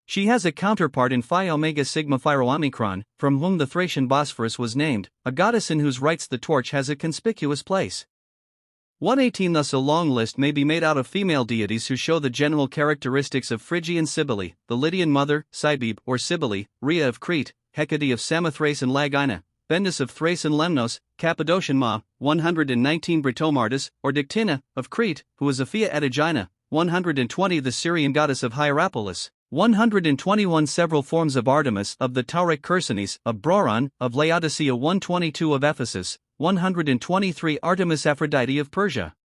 She has a counterpart in Phi Omega Sigma Phi Rho Omicron, from whom the Thracian Bosphorus was named, a goddess in whose rites the torch has a conspicuous place. 118 Thus a long list may be made out of female deities who show the general characteristics of Phrygian Cybele, the Lydian mother, Cybele or Cybele, Rhea of Crete, Hecate of Samothrace and Lagina, Bendis of Thrace and Lemnos, Cappadocian Ma, 119 Britomartis, or Dictina, of Crete, who is Aphia at Aegina, 120 The Syrian goddess of Hierapolis, 121 Several forms of Artemis, of the Tauric Chersonese, of Broron, of Laodicea 122 of Ephesus, 123 Artemis Aphrodite of Persia.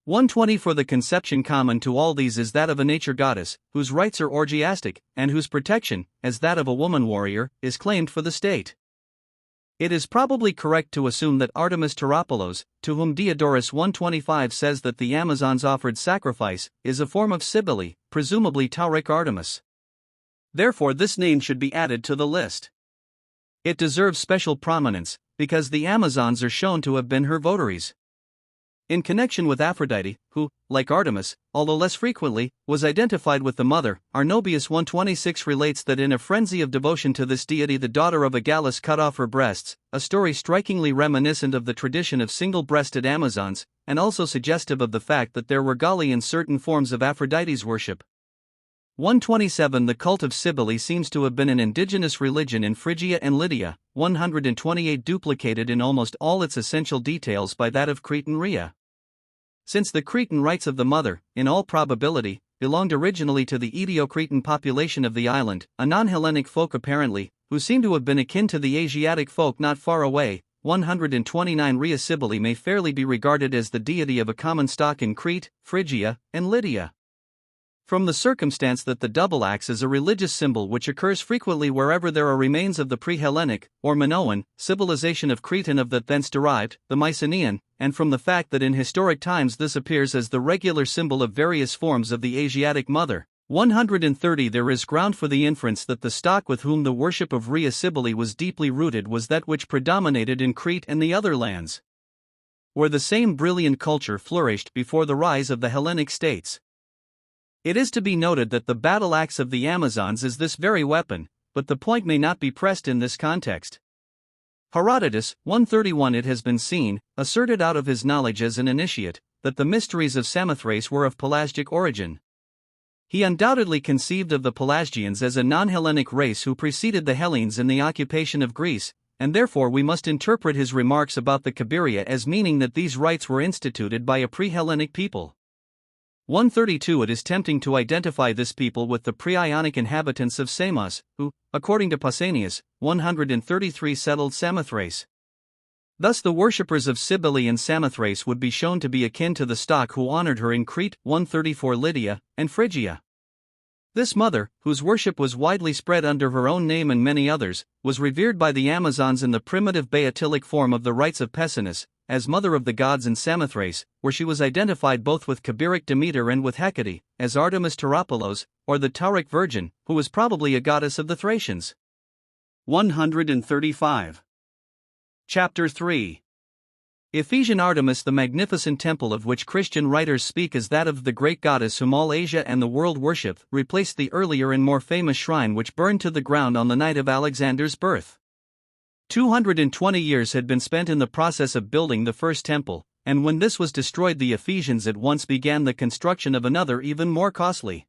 120 For the conception common to all these is that of a nature goddess, whose rites are orgiastic, and whose protection, as that of a woman warrior, is claimed for the state. It is probably correct to assume that Artemis Tauropolos, to whom Diodorus 125 says that the Amazons offered sacrifice, is a form of Cybele, presumably Tauric Artemis. Therefore this name should be added to the list. It deserves special prominence, because the Amazons are shown to have been her votaries. In connection with Aphrodite, who, like Artemis, although less frequently, was identified with the mother, Arnobius 126 relates that in a frenzy of devotion to this deity the daughter of Agallus cut off her breasts, a story strikingly reminiscent of the tradition of single-breasted Amazons, and also suggestive of the fact that there were Galli in certain forms of Aphrodite's worship. 127 The cult of Cybele seems to have been an indigenous religion in Phrygia and Lydia, 128 duplicated in almost all its essential details by that of Cretan Rhea. Since the Cretan rites of the mother, in all probability, belonged originally to the Edo-Cretan population of the island, a non-Hellenic folk apparently, who seem to have been akin to the Asiatic folk not far away, 129 Rhea Cybele may fairly be regarded as the deity of a common stock in Crete, Phrygia, and Lydia. From the circumstance that the double axe is a religious symbol which occurs frequently wherever there are remains of the pre-Hellenic, or Minoan, civilization of Crete and of that thence derived, the Mycenaean, and from the fact that in historic times this appears as the regular symbol of various forms of the Asiatic mother, 130 There is ground for the inference that the stock with whom the worship of Rhea Cybele was deeply rooted was that which predominated in Crete and the other lands, where the same brilliant culture flourished before the rise of the Hellenic states. It is to be noted that the battle axe of the Amazons is this very weapon, but the point may not be pressed in this context. Herodotus, 131. It has been seen, asserted out of his knowledge as an initiate, that the mysteries of Samothrace were of Pelasgic origin. He undoubtedly conceived of the Pelasgians as a non-Hellenic race who preceded the Hellenes in the occupation of Greece, and therefore we must interpret his remarks about the Cabiria as meaning that these rites were instituted by a pre-Hellenic people. 132. It is tempting to identify this people with the pre-Ionic inhabitants of Samos, who, according to Pausanias, 133 settled Samothrace. Thus the worshippers of Cybele and Samothrace would be shown to be akin to the stock who honored her in Crete, 134 Lydia, and Phrygia. This mother, whose worship was widely spread under her own name and many others, was revered by the Amazons in the primitive Baetylic form of the rites of Pessinus, as mother of the gods in Samothrace, where she was identified both with Kabiric Demeter and with Hecate, as Artemis Tauropolos, or the Tauric Virgin, who was probably a goddess of the Thracians. 135. Chapter 3. Ephesian Artemis. The magnificent temple of which Christian writers speak as that of the great goddess whom all Asia and the world worship, replaced the earlier and more famous shrine which burned to the ground on the night of Alexander's birth. 220 years had been spent in the process of building the first temple, and when this was destroyed the Ephesians at once began the construction of another even more costly.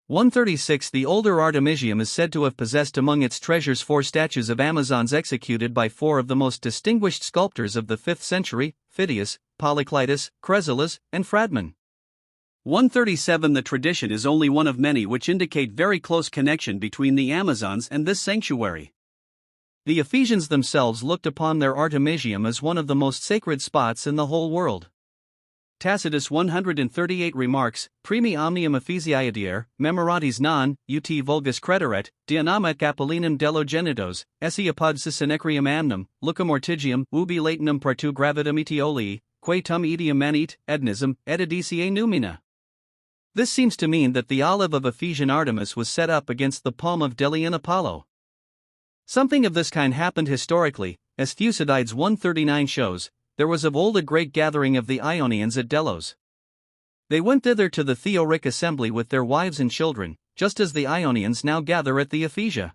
136. The older Artemisium is said to have possessed among its treasures 4 statues of Amazons executed by 4 of the most distinguished sculptors of the 5th century, Phidias, Polyclitus, Chrysillus, and Phradmon. 137. The tradition is only one of many which indicate very close connection between the Amazons and this sanctuary. The Ephesians themselves looked upon their Artemisium as one of the most sacred spots in the whole world. Tacitus 138 remarks, Primi omnium Ephesiae memorantes non, ut vulgus crederet, Dionamet Capellinum dello genitos, esse apud Sinecrium amnum, lucum ortigium, ubi latinum partu gravitum etiolii, quae tum etium manit, ednism, edidiciae numina. This seems to mean that the olive of Ephesian Artemis was set up against the palm of Delian Apollo. Something of this kind happened historically, as Thucydides 139 shows. There was of old a great gathering of the Ionians at Delos. They went thither to the Theoric assembly with their wives and children, just as the Ionians now gather at the Ephesia.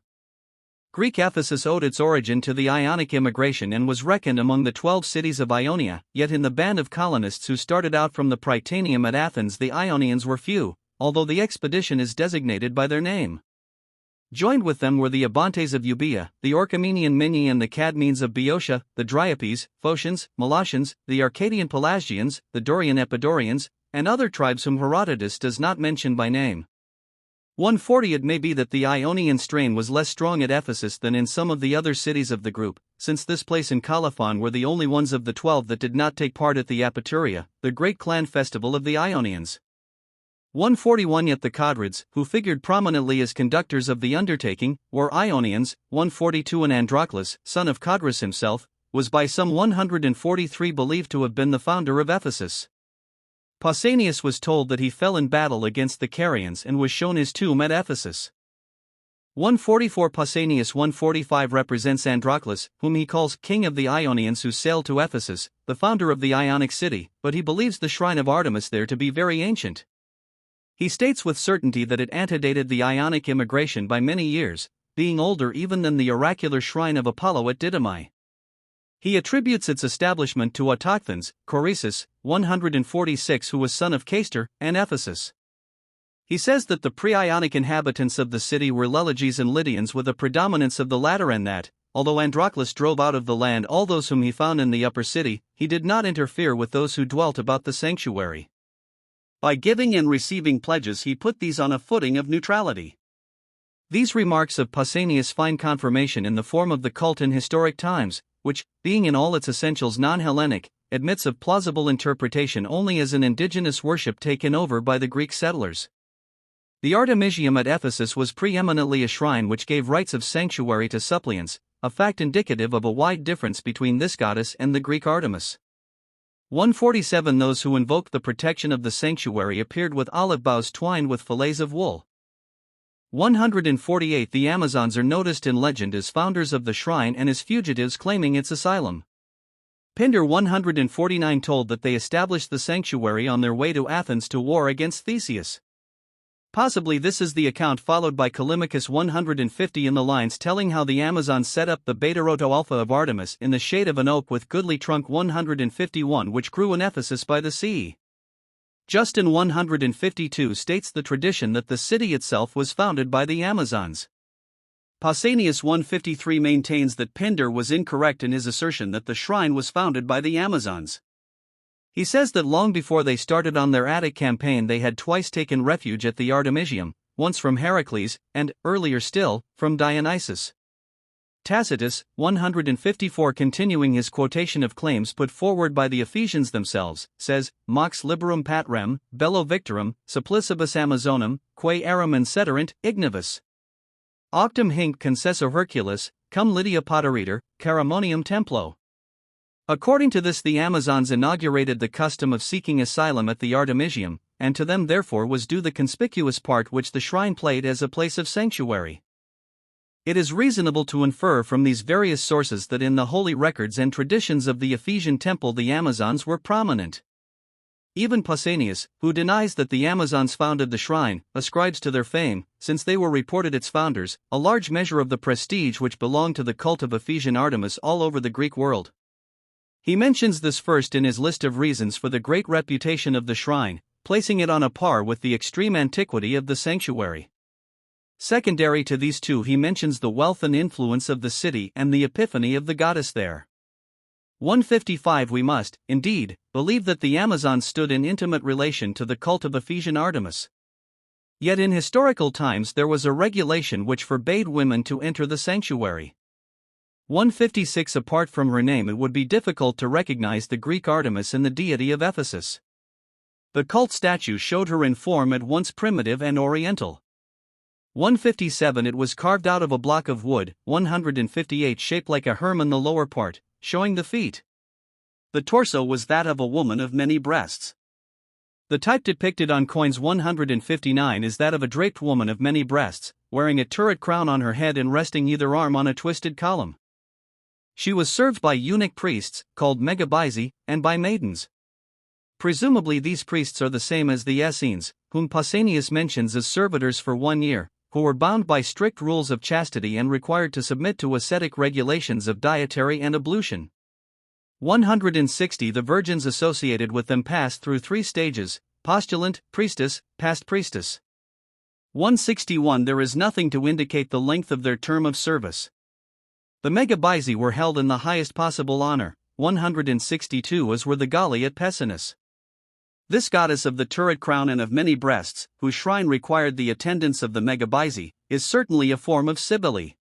Greek Ephesus owed its origin to the Ionic immigration and was reckoned among the 12 cities of Ionia, yet in the band of colonists who started out from the Prytaneum at Athens the Ionians were few, although the expedition is designated by their name. Joined with them were the Abantes of Euboea, the Orchomenian Minyi and the Cadmenes of Boeotia, the Dryapes, Phocians, Molossians, the Arcadian Pelasgians, the Dorian Epidaurians, and other tribes whom Herodotus does not mention by name. 140. It may be that the Ionian strain was less strong at Ephesus than in some of the other cities of the group, since this place and Colophon were the only ones of the 12 that did not take part at the Apaturia, the great clan festival of the Ionians. 141. Yet the Codrids, who figured prominently as conductors of the undertaking, were Ionians. 142. And Androclus, son of Codrus himself, was by some 143 believed to have been the founder of Ephesus. Pausanias was told that he fell in battle against the Carians and was shown his tomb at Ephesus. 144. Pausanias 145 represents Androclus, whom he calls king of the Ionians who sailed to Ephesus, the founder of the Ionic city, but he believes the shrine of Artemis there to be very ancient. He states with certainty that it antedated the Ionic immigration by many years, being older even than the oracular shrine of Apollo at Didymi. He attributes its establishment to Autochthons, Choresus, 146, who was son of Castor, and Ephesus. He says that the pre-Ionic inhabitants of the city were Leleges and Lydians with a predominance of the latter, and that, although Androclus drove out of the land all those whom he found in the upper city, he did not interfere with those who dwelt about the sanctuary. By giving and receiving pledges he put these on a footing of neutrality. These remarks of Pausanias find confirmation in the form of the cult in historic times, which, being in all its essentials non-Hellenic, admits of plausible interpretation only as an indigenous worship taken over by the Greek settlers. The Artemisium at Ephesus was preeminently a shrine which gave rites of sanctuary to suppliants, a fact indicative of a wide difference between this goddess and the Greek Artemis. 147. Those who invoked the protection of the sanctuary appeared with olive boughs twined with fillets of wool. 148. The Amazons are noticed in legend as founders of the shrine and as fugitives claiming its asylum. Pindar 149 told that they established the sanctuary on their way to Athens to war against Theseus. Possibly this is the account followed by Callimachus 150 in the lines telling how the Amazons set up the Beta-Roto Alpha of Artemis in the shade of an oak with goodly trunk 151 which grew in Ephesus by the sea. Justin 152 states the tradition that the city itself was founded by the Amazons. Pausanias 153 maintains that Pindar was incorrect in his assertion that the shrine was founded by the Amazons. He says that long before they started on their Attic campaign they had twice taken refuge at the Artemisium, once from Heracles, and, earlier still, from Dionysus. Tacitus, 154 continuing his quotation of claims put forward by the Ephesians themselves, says, Mox liberum patrem, bello victorum, supplicibus Amazonum, quae eram inceterint, ignibus. Octum hinc concessor Hercules, cum Lydia poteriter, caramonium templo. According to this, the Amazons inaugurated the custom of seeking asylum at the Artemisium, and to them therefore was due the conspicuous part which the shrine played as a place of sanctuary. It is reasonable to infer from these various sources that in the holy records and traditions of the Ephesian temple the Amazons were prominent. Even Pausanias, who denies that the Amazons founded the shrine, ascribes to their fame, since they were reported its founders, a large measure of the prestige which belonged to the cult of Ephesian Artemis all over the Greek world. He mentions this first in his list of reasons for the great reputation of the shrine, placing it on a par with the extreme antiquity of the sanctuary. Secondary to these two, he mentions the wealth and influence of the city and the epiphany of the goddess there. 155 We must, indeed, believe that the Amazons stood in intimate relation to the cult of Ephesian Artemis. Yet in historical times there was a regulation which forbade women to enter the sanctuary. 156 Apart from her name, it would be difficult to recognize the Greek Artemis in the deity of Ephesus. The cult statue showed her in form at once primitive and oriental. 157 It was carved out of a block of wood. 158 Shaped like a herm, the lower part, showing the feet. The torso was that of a woman of many breasts. The type depicted on coins 159 is that of a draped woman of many breasts, wearing a turret crown on her head and resting either arm on a twisted column. She was served by eunuch priests, called megabyzi, and by maidens. Presumably these priests are the same as the Essenes, whom Pausanias mentions as servitors for 1 year, who were bound by strict rules of chastity and required to submit to ascetic regulations of dietary and ablution. 160 The virgins associated with them passed through 3 stages: postulant, priestess, past priestess. 161 There is nothing to indicate the length of their term of service. The megabyzi were held in the highest possible honor. 162 As were the Galli at Pessinus. This goddess of the turret crown and of many breasts, whose shrine required the attendance of the megabyzi, is certainly a form of Cybele.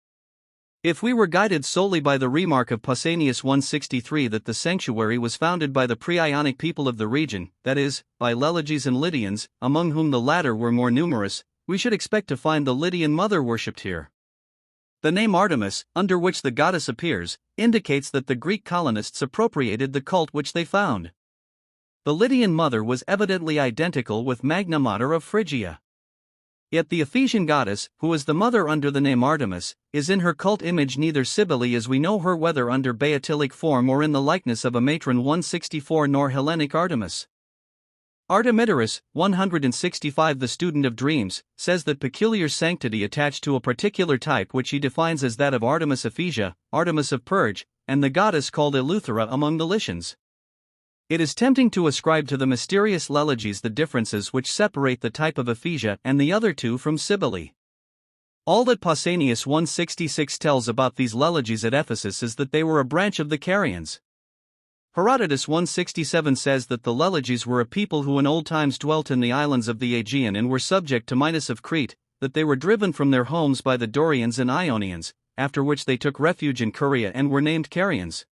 If we were guided solely by the remark of Pausanias 163 that the sanctuary was founded by the pre-Ionic people of the region, that is, by Leleges and Lydians, among whom the latter were more numerous, we should expect to find the Lydian mother worshipped here. The name Artemis, under which the goddess appears, indicates that the Greek colonists appropriated the cult which they found. The Lydian mother was evidently identical with Magna Mater of Phrygia. Yet the Ephesian goddess, who is the mother under the name Artemis, is in her cult image neither Cybele as we know her whether under Baetylic form or in the likeness of a matron 164 nor Hellenic Artemis. Artemidorus, 165 The student of dreams, says that peculiar sanctity attached to a particular type which he defines as that of Artemis Ephesia, Artemis of Perge, and the goddess called Eleuthera among the Lycians. It is tempting to ascribe to the mysterious Leleges the differences which separate the type of Ephesia and the other two from Cybele. All that Pausanias 166 tells about these Leleges at Ephesus is that they were a branch of the Carians. Herodotus 167 says that the Leleges were a people who in old times dwelt in the islands of the Aegean and were subject to Minos of Crete, that they were driven from their homes by the Dorians and Ionians, after which they took refuge in Caria and were named Carians.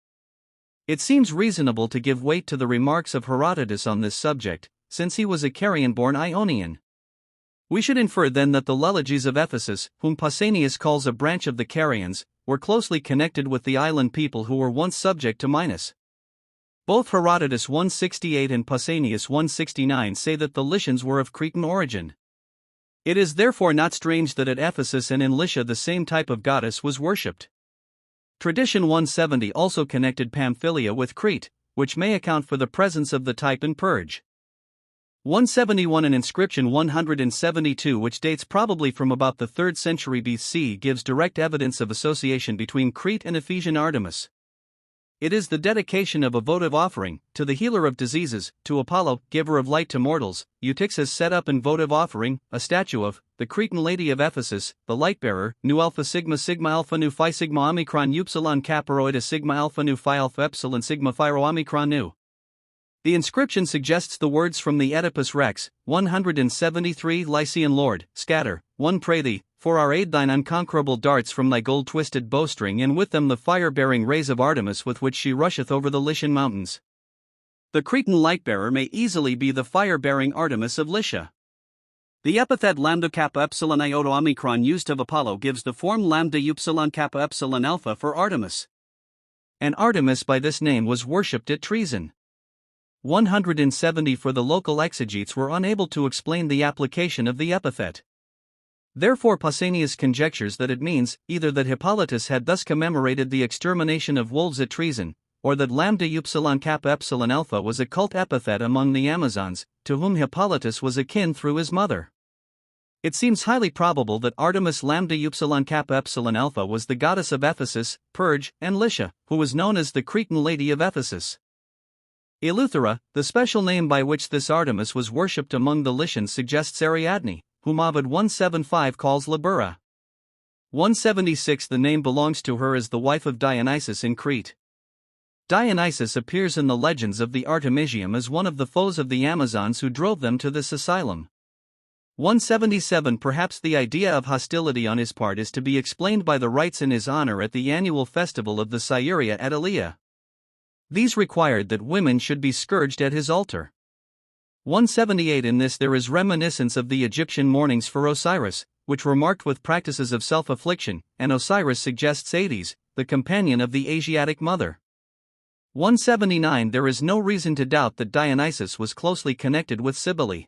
It seems reasonable to give weight to the remarks of Herodotus on this subject, since he was a Carian-born Ionian. We should infer then that the Leleges of Ephesus, whom Pausanias calls a branch of the Carians, were closely connected with the island people who were once subject to Minos. Both Herodotus 168 and Pausanias 169 say that the Lycians were of Cretan origin. It is therefore not strange that at Ephesus and in Lycia the same type of goddess was worshipped. Tradition 170 also connected Pamphylia with Crete, which may account for the presence of the type in Perge. 171. An inscription 172, which dates probably from about the 3rd century BC, gives direct evidence of association between Crete and Ephesian Artemis. It is the dedication of a votive offering to the healer of diseases, to Apollo, giver of light to mortals. Eutychus set up in votive offering a statue of the Cretan lady of Ephesus, the light-bearer, nu alpha sigma alpha nu phi sigma omicron upsilon kappa rho sigma alpha nu phi alpha epsilon sigma phi rho omicron nu. The inscription suggests the words from the Oedipus Rex, 173. Lycian Lord, scatter, one pray thee, for our aid thine unconquerable darts from thy gold-twisted bowstring, and with them the fire-bearing rays of Artemis with which she rusheth over the Lycian mountains. The Cretan light-bearer may easily be the fire-bearing Artemis of Lycia. The epithet lambda kappa epsilon iota omicron used of Apollo gives the form lambda upsilon kappa epsilon alpha for Artemis. And Artemis by this name was worshipped at Treason. 170. For the local exegetes were unable to explain the application of the epithet. Therefore Pausanias conjectures that it means either that Hippolytus had thus commemorated the extermination of wolves at Treason, or that lambda upsilon kappa epsilon alpha was a cult epithet among the Amazons, to whom Hippolytus was akin through his mother. It seems highly probable that Artemis lambda upsilon kappa epsilon alpha was the goddess of Ephesus, Perge, and Lycia, who was known as the Cretan lady of Ephesus. Eleuthera, the special name by which this Artemis was worshipped among the Lycians, suggests Ariadne, whom Ovid 175 calls Libera. 176. The name belongs to her as the wife of Dionysus in Crete. Dionysus appears in the legends of the Artemisium as one of the foes of the Amazons who drove them to this asylum. 177. Perhaps the idea of hostility on his part is to be explained by the rites in his honor at the annual festival of the Syria at Elea. These required that women should be scourged at his altar. 178. In this there is reminiscence of the Egyptian mournings for Osiris, which were marked with practices of self-affliction, and Osiris suggests Hades, the companion of the Asiatic mother. 179. There is no reason to doubt that Dionysus was closely connected with Cybele.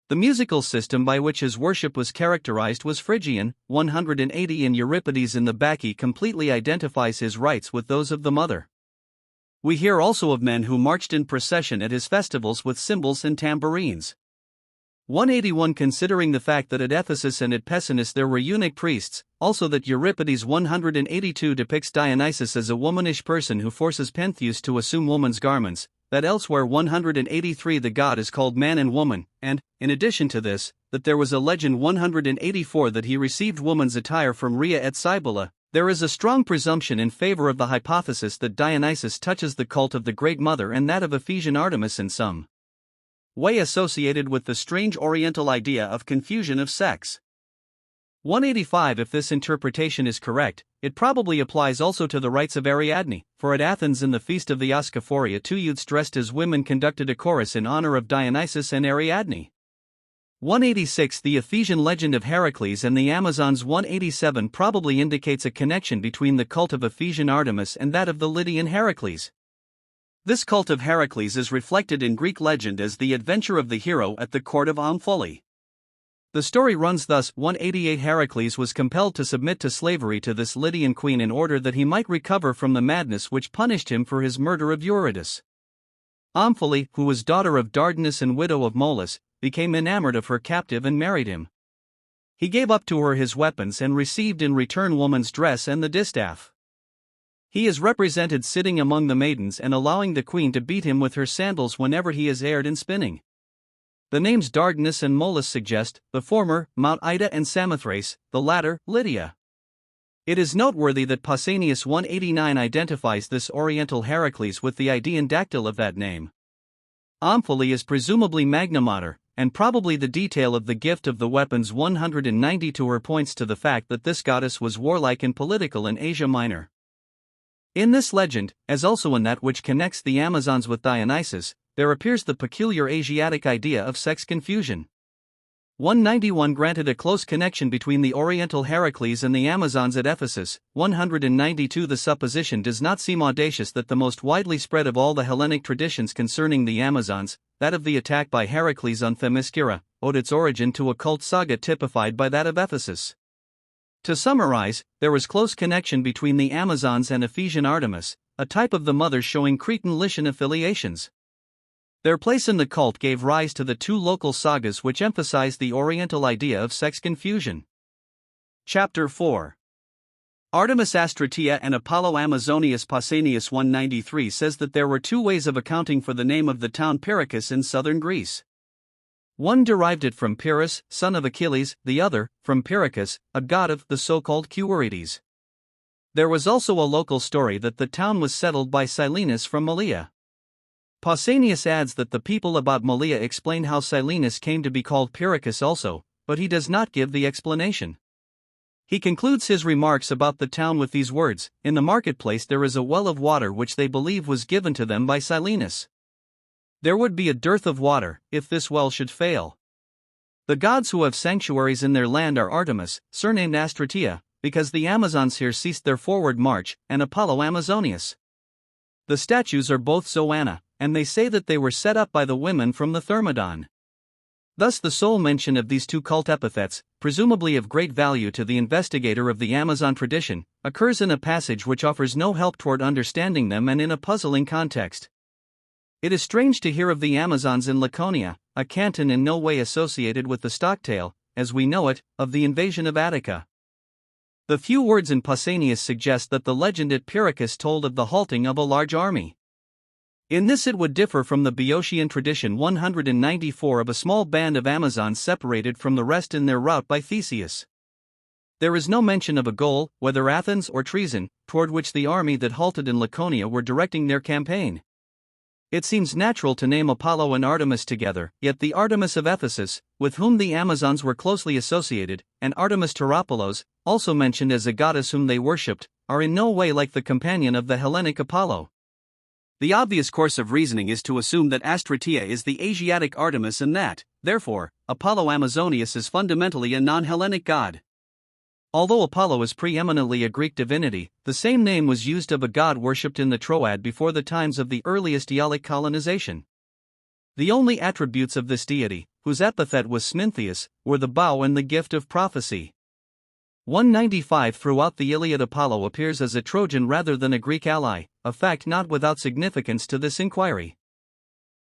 The musical system by which his worship was characterized was Phrygian. 180. In Euripides in the Bacchae completely identifies his rites with those of the mother. We hear also of men who marched in procession at his festivals with cymbals and tambourines. 181. Considering the fact that at Ephesus and at Pessinus there were eunuch priests, also that Euripides 182 depicts Dionysus as a womanish person who forces Pentheus to assume woman's garments, that elsewhere 183 the god is called man and woman, and, in addition to this, that there was a legend 184 that he received woman's attire from Rhea at Cybele, there is a strong presumption in favor of the hypothesis that Dionysus touches the cult of the Great Mother and that of Ephesian Artemis in some way associated with the strange Oriental idea of confusion of sex. 185. If this interpretation is correct, it probably applies also to the rites of Ariadne, for at Athens in the feast of the Oschophoria 2 youths dressed as women conducted a chorus in honor of Dionysus and Ariadne. 186. The Ephesian legend of Heracles and the Amazons 187 probably indicates a connection between the cult of Ephesian Artemis and that of the Lydian Heracles. This cult of Heracles is reflected in Greek legend as the adventure of the hero at the court of Omphale. The story runs thus: 188. Heracles was compelled to submit to slavery to this Lydian queen in order that he might recover from the madness which punished him for his murder of Eurydice. Omphale, who was daughter of Dardanus and widow of Molus, became enamored of her captive and married him. He gave up to her his weapons and received in return woman's dress and the distaff. He is represented sitting among the maidens and allowing the queen to beat him with her sandals whenever he is aired in spinning. The names Dardanus and Molus suggest, the former, Mount Ida and Samothrace, the latter, Lydia. It is noteworthy that Pausanias 189 identifies this Oriental Heracles with the Idaean dactyl of that name. Omphale is presumably Magna Mater, and probably the detail of the gift of the weapons 190 to her points to the fact that this goddess was warlike and political in Asia Minor. In this legend, as also in that which connects the Amazons with Dionysus, there appears the peculiar Asiatic idea of sex confusion. 191 granted a close connection between the Oriental Heracles and the Amazons at Ephesus. 192 The supposition does not seem audacious that the most widely spread of all the Hellenic traditions concerning the Amazons, that of the attack by Heracles on Themyscira, owed its origin to a cult saga typified by that of Ephesus. To summarize, there is close connection between the Amazons and Ephesian Artemis, a type of the mother showing Cretan Lycian affiliations. Their place in the cult gave rise to the two local sagas which emphasize the Oriental idea of sex confusion. Chapter 4. Artemis Astratea and Apollo Amazonius. Pausanias 193 says that there were two ways of accounting for the name of the town Pyrrhus in southern Greece. One derived it from Pyrrhus, son of Achilles, the other, from Pyrrhus, a god of the so-called Cuorites. There was also a local story that the town was settled by Silenus from Malea. Pausanias adds that the people about Malea explained how Silenus came to be called Pyrrhus also, but he does not give the explanation. He concludes his remarks about the town with these words: "In the marketplace there is a well of water which they believe was given to them by Silenus. There would be a dearth of water, if this well should fail." The gods who have sanctuaries in their land are Artemis, surnamed Astratea, because the Amazons here ceased their forward march, and Apollo Amazonius. The statues are both Zoanna, and they say that they were set up by the women from the Thermodon. Thus the sole mention of these two cult epithets, presumably of great value to the investigator of the Amazon tradition, occurs in a passage which offers no help toward understanding them and in a puzzling context. It is strange to hear of the Amazons in Laconia, a canton in no way associated with the stock-tale, as we know it, of the invasion of Attica. The few words in Pausanias suggest that the legend at Pyrrhus told of the halting of a large army. In this it would differ from the Boeotian tradition 194 of a small band of Amazons separated from the rest in their route by Theseus. There is no mention of a goal, whether Athens or Treason, toward which the army that halted in Laconia were directing their campaign. It seems natural to name Apollo and Artemis together, yet the Artemis of Ephesus, with whom the Amazons were closely associated, and Artemis Tauropolos, also mentioned as a goddess whom they worshipped, are in no way like the companion of the Hellenic Apollo. The obvious course of reasoning is to assume that Astratea is the Asiatic Artemis and that, therefore, Apollo Amazonius is fundamentally a non-Hellenic god. Although Apollo is preeminently a Greek divinity, the same name was used of a god worshipped in the Troad before the times of the earliest Aeolic colonization. The only attributes of this deity, whose epithet was Smintheus, were the bow and the gift of prophecy. 195 Throughout the Iliad, Apollo appears as a Trojan rather than a Greek ally, a fact not without significance to this inquiry.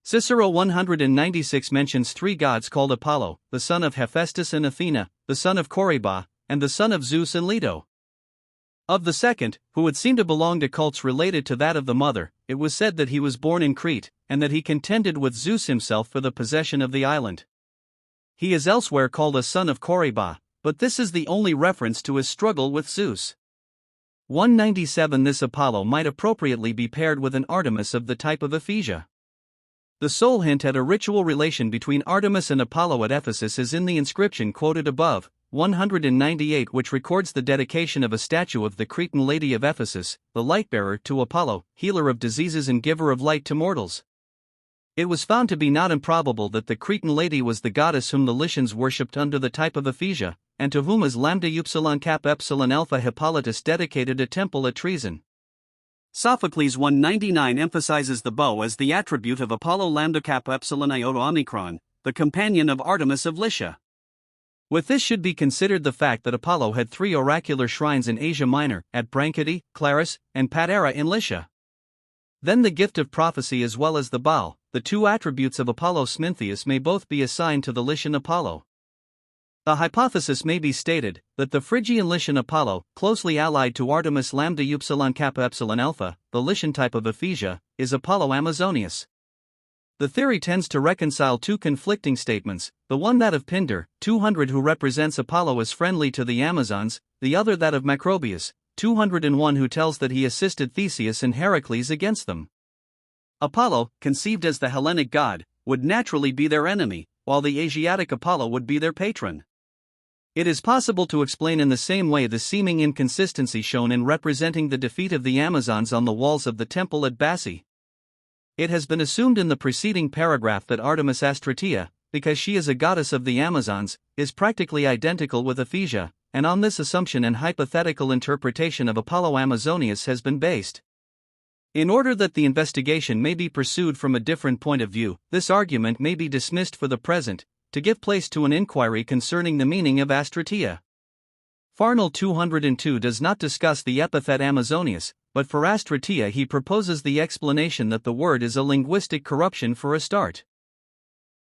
Cicero 196 mentions three gods called Apollo, the son of Hephaestus and Athena, the son of Corybas, and the son of Zeus and Leto. Of the second, who would seem to belong to cults related to that of the mother, it was said that he was born in Crete, and that he contended with Zeus himself for the possession of the island. He is elsewhere called a son of Corybas, but this is the only reference to his struggle with Zeus. 197 This Apollo might appropriately be paired with an Artemis of the type of Ephesia. The sole hint at a ritual relation between Artemis and Apollo at Ephesus is in the inscription quoted above, 198, which records the dedication of a statue of the Cretan lady of Ephesus, the light-bearer, to Apollo, healer of diseases and giver of light to mortals. It was found to be not improbable that the Cretan lady was the goddess whom the Lycians worshipped under the type of Ephesia, and to whom as lambda upsilon cap epsilon alpha Hippolytus dedicated a temple at Treason. Sophocles 199 emphasizes the bow as the attribute of Apollo lambda cap epsilon iota omicron, the companion of Artemis of Lycia. With this should be considered the fact that Apollo had three oracular shrines in Asia Minor, at Branchide, Clarus, and Patara in Lycia. Then the gift of prophecy as well as the bow, the two attributes of Apollo Smintheus, may both be assigned to the Lycian Apollo. The hypothesis may be stated that the Phrygian Lycian Apollo, closely allied to Artemis lambda upsilon kappa epsilon alpha, the Lycian type of Ephesia, is Apollo Amazonius. The theory tends to reconcile two conflicting statements, the one that of Pindar, 200, who represents Apollo as friendly to the Amazons, the other that of Macrobius, 201, who tells that he assisted Theseus and Heracles against them. Apollo, conceived as the Hellenic god, would naturally be their enemy, while the Asiatic Apollo would be their patron. It is possible to explain in the same way the seeming inconsistency shown in representing the defeat of the Amazons on the walls of the temple at Bassae. It has been assumed in the preceding paragraph that Artemis Astratea, because she is a goddess of the Amazons, is practically identical with Ephesia, and on this assumption an hypothetical interpretation of Apollo Amazonius has been based. In order that the investigation may be pursued from a different point of view, this argument may be dismissed for the present, to give place to an inquiry concerning the meaning of Astratea. Farnell 202 does not discuss the epithet Amazonius, but for Astratea he proposes the explanation that the word is a linguistic corruption for a start.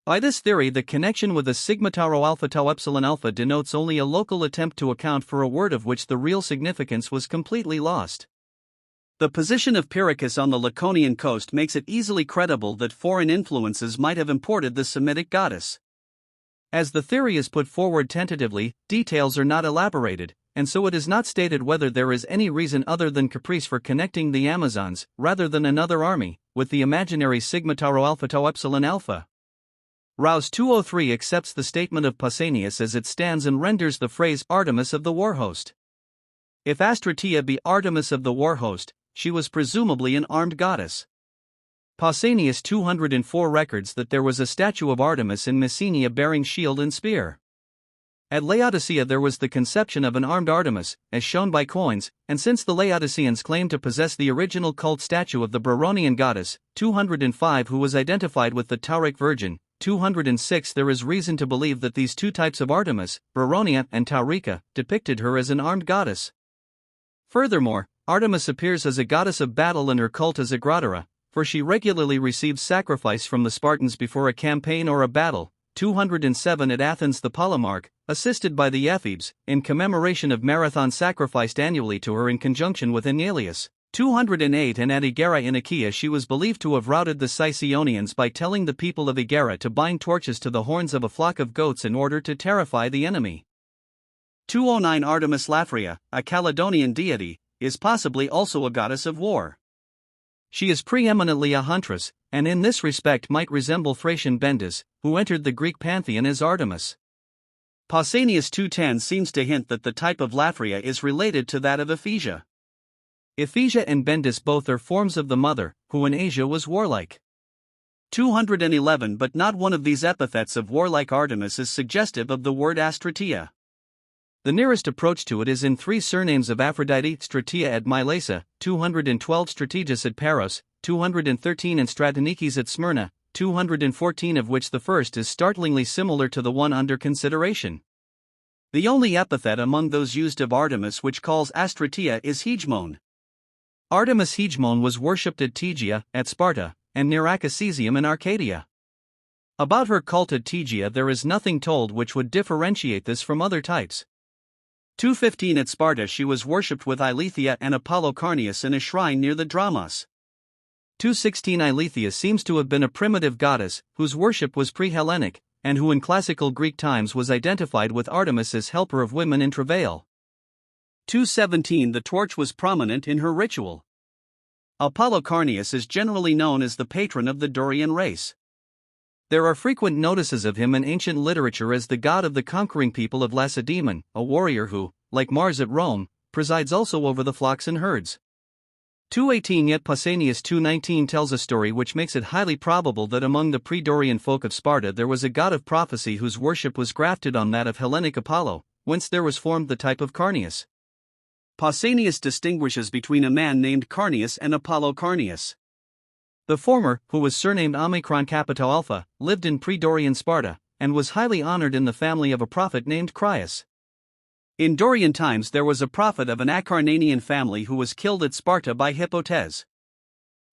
By this theory, the connection with a sigma tau rho alpha tau epsilon alpha denotes only a local attempt to account for a word of which the real significance was completely lost. The position of Pyrrhus on the Laconian coast makes it easily credible that foreign influences might have imported the Semitic goddess. As the theory is put forward tentatively, details are not elaborated, and so it is not stated whether there is any reason other than caprice for connecting the Amazons, rather than another army, with the imaginary sigma tau rho alpha tau epsilon alpha. Rouse 203 accepts the statement of Pausanias as it stands and renders the phrase Artemis of the war host. If Astratea be Artemis of the war host, she was presumably an armed goddess. Pausanias 204 records that there was a statue of Artemis in Messenia bearing shield and spear. At Laodicea there was the conception of an armed Artemis, as shown by coins, and since the Laodiceans claimed to possess the original cult statue of the Byrrhonian goddess, 205 who was identified with the Tauric Virgin, 206 there is reason to believe that these two types of Artemis, Byrrhonia and Taurica, depicted her as an armed goddess. Furthermore, Artemis appears as a goddess of battle and her cult as Agratera, for she regularly receives sacrifice from the Spartans before a campaign or a battle. 207 at Athens the Polemarch, assisted by the Ephebes, in commemoration of Marathon sacrificed annually to her in conjunction with Aeneas. 208 and at Egera in Achaea she was believed to have routed the Sicyonians by telling the people of Egera to bind torches to the horns of a flock of goats in order to terrify the enemy. 209 Artemis Laphria, a Caledonian deity, is possibly also a goddess of war. She is preeminently a huntress, and in this respect might resemble Thracian Bendis, who entered the Greek pantheon as Artemis. Pausanias 210 seems to hint that the type of Laphria is related to that of Ephesia. Ephesia and Bendis both are forms of the mother, who in Asia was warlike. 211 But not one of these epithets of warlike Artemis is suggestive of the word Astratea. The nearest approach to it is in three surnames of Aphrodite: Stratea at Mylasa, 212 Strategus at Paros, 213 and Stratonikes at Smyrna, 214 of which the first is startlingly similar to the one under consideration. The only epithet among those used of Artemis which calls Astratea is Hegemone. Artemis Hegemone was worshipped at Tegea, at Sparta, and near Acasesium in Arcadia. About her cult at Tegea there is nothing told which would differentiate this from other types. 215 At Sparta she was worshipped with Eileithyia and Apollo Carneus in a shrine near the Dramas. 216 Eileithyia seems to have been a primitive goddess, whose worship was pre-Hellenic, and who in classical Greek times was identified with Artemis as helper of women in travail. 217 The torch was prominent in her ritual. Apollo Carneus is generally known as the patron of the Dorian race. There are frequent notices of him in ancient literature as the god of the conquering people of Lacedaemon, a warrior who, like Mars at Rome, presides also over the flocks and herds. 218 Yet Pausanias 219 tells a story which makes it highly probable that among the pre-Dorian folk of Sparta there was a god of prophecy whose worship was grafted on that of Hellenic Apollo, whence there was formed the type of Carneus. Pausanias distinguishes between a man named Carneus and Apollo Carneus. The former, who was surnamed Omicron Capito Alpha, lived in pre-Dorian Sparta, and was highly honored in the family of a prophet named Crius. In Dorian times there was a prophet of an Acarnanian family who was killed at Sparta by Hippotes.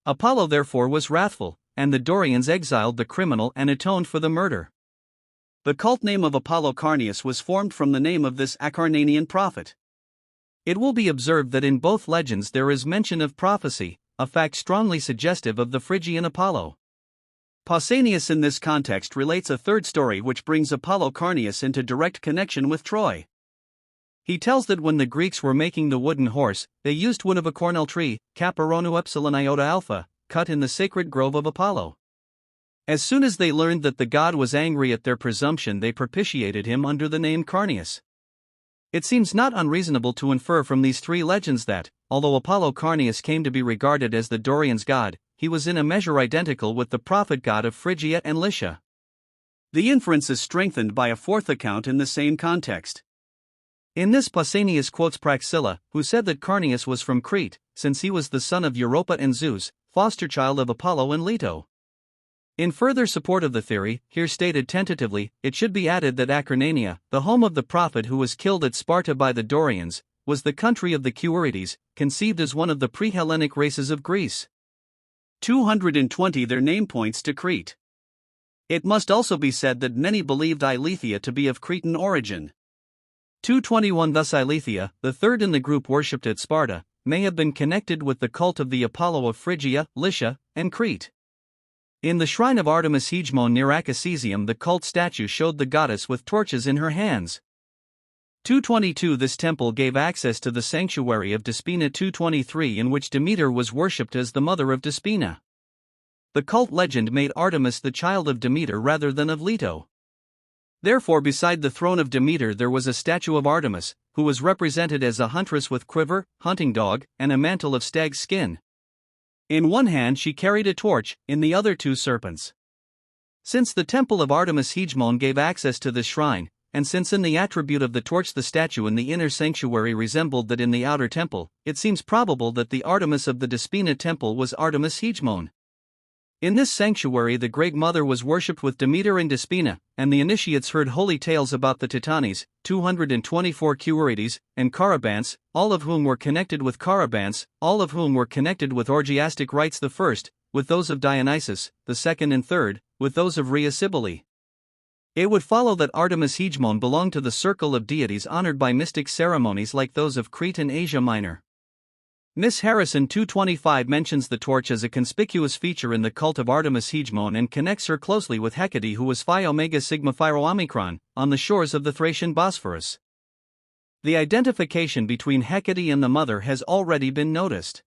Apollo therefore was wrathful, and the Dorians exiled the criminal and atoned for the murder. The cult name of Apollo Carneus was formed from the name of this Acarnanian prophet. It will be observed that in both legends there is mention of prophecy, a fact strongly suggestive of the Phrygian Apollo. Pausanias in this context relates a third story which brings Apollo Carneus into direct connection with Troy. He tells that when the Greeks were making the wooden horse, they used wood of a cornel tree, Caparonu epsilon iota alpha, cut in the sacred grove of Apollo. As soon as they learned that the god was angry at their presumption, they propitiated him under the name Carneus. It seems not unreasonable to infer from these three legends that, although Apollo Carneus came to be regarded as the Dorians' god, he was in a measure identical with the prophet god of Phrygia and Lycia. The inference is strengthened by a fourth account in the same context. In this Pausanias quotes Praxilla, who said that Carneus was from Crete, since he was the son of Europa and Zeus, foster child of Apollo and Leto. In further support of the theory, here stated tentatively, it should be added that Acarnania, the home of the prophet who was killed at Sparta by the Dorians, was the country of the Cuorites, conceived as one of the pre-Hellenic races of Greece. 220 Their name points to Crete. It must also be said that many believed Ilethia to be of Cretan origin. 221 Thus Ilethia, the third in the group worshipped at Sparta, may have been connected with the cult of the Apollo of Phrygia, Lycia, and Crete. In the shrine of Artemis Hegemon near Acasesium, the cult statue showed the goddess with torches in her hands. 222 This temple gave access to the sanctuary of Despina. 223 In which Demeter was worshipped as the mother of Despina. The cult legend made Artemis the child of Demeter rather than of Leto. Therefore, beside the throne of Demeter there was a statue of Artemis, who was represented as a huntress with quiver, hunting dog, and a mantle of stag's skin. In one hand she carried a torch, in the other two serpents. Since the temple of Artemis Hegemon gave access to this shrine, and since in the attribute of the torch the statue in the inner sanctuary resembled that in the outer temple, it seems probable that the Artemis of the Despina temple was Artemis Hegemon. In this sanctuary the Great Mother was worshipped with Demeter and Despina, and the initiates heard holy tales about the Titanes, 224 Cuorites, and Carabantes, all of whom were connected with orgiastic rites, the first, with those of Dionysus, the second and third, with those of Rhea Cybele. It would follow that Artemis Hegemon belonged to the circle of deities honored by mystic ceremonies like those of Crete and Asia Minor. Miss Harrison 225 mentions the torch as a conspicuous feature in the cult of Artemis Hegemon and connects her closely with Hecate, who was Phi Omega Sigma Phi Rho Omicron, on the shores of the Thracian Bosphorus. The identification between Hecate and the mother has already been noticed.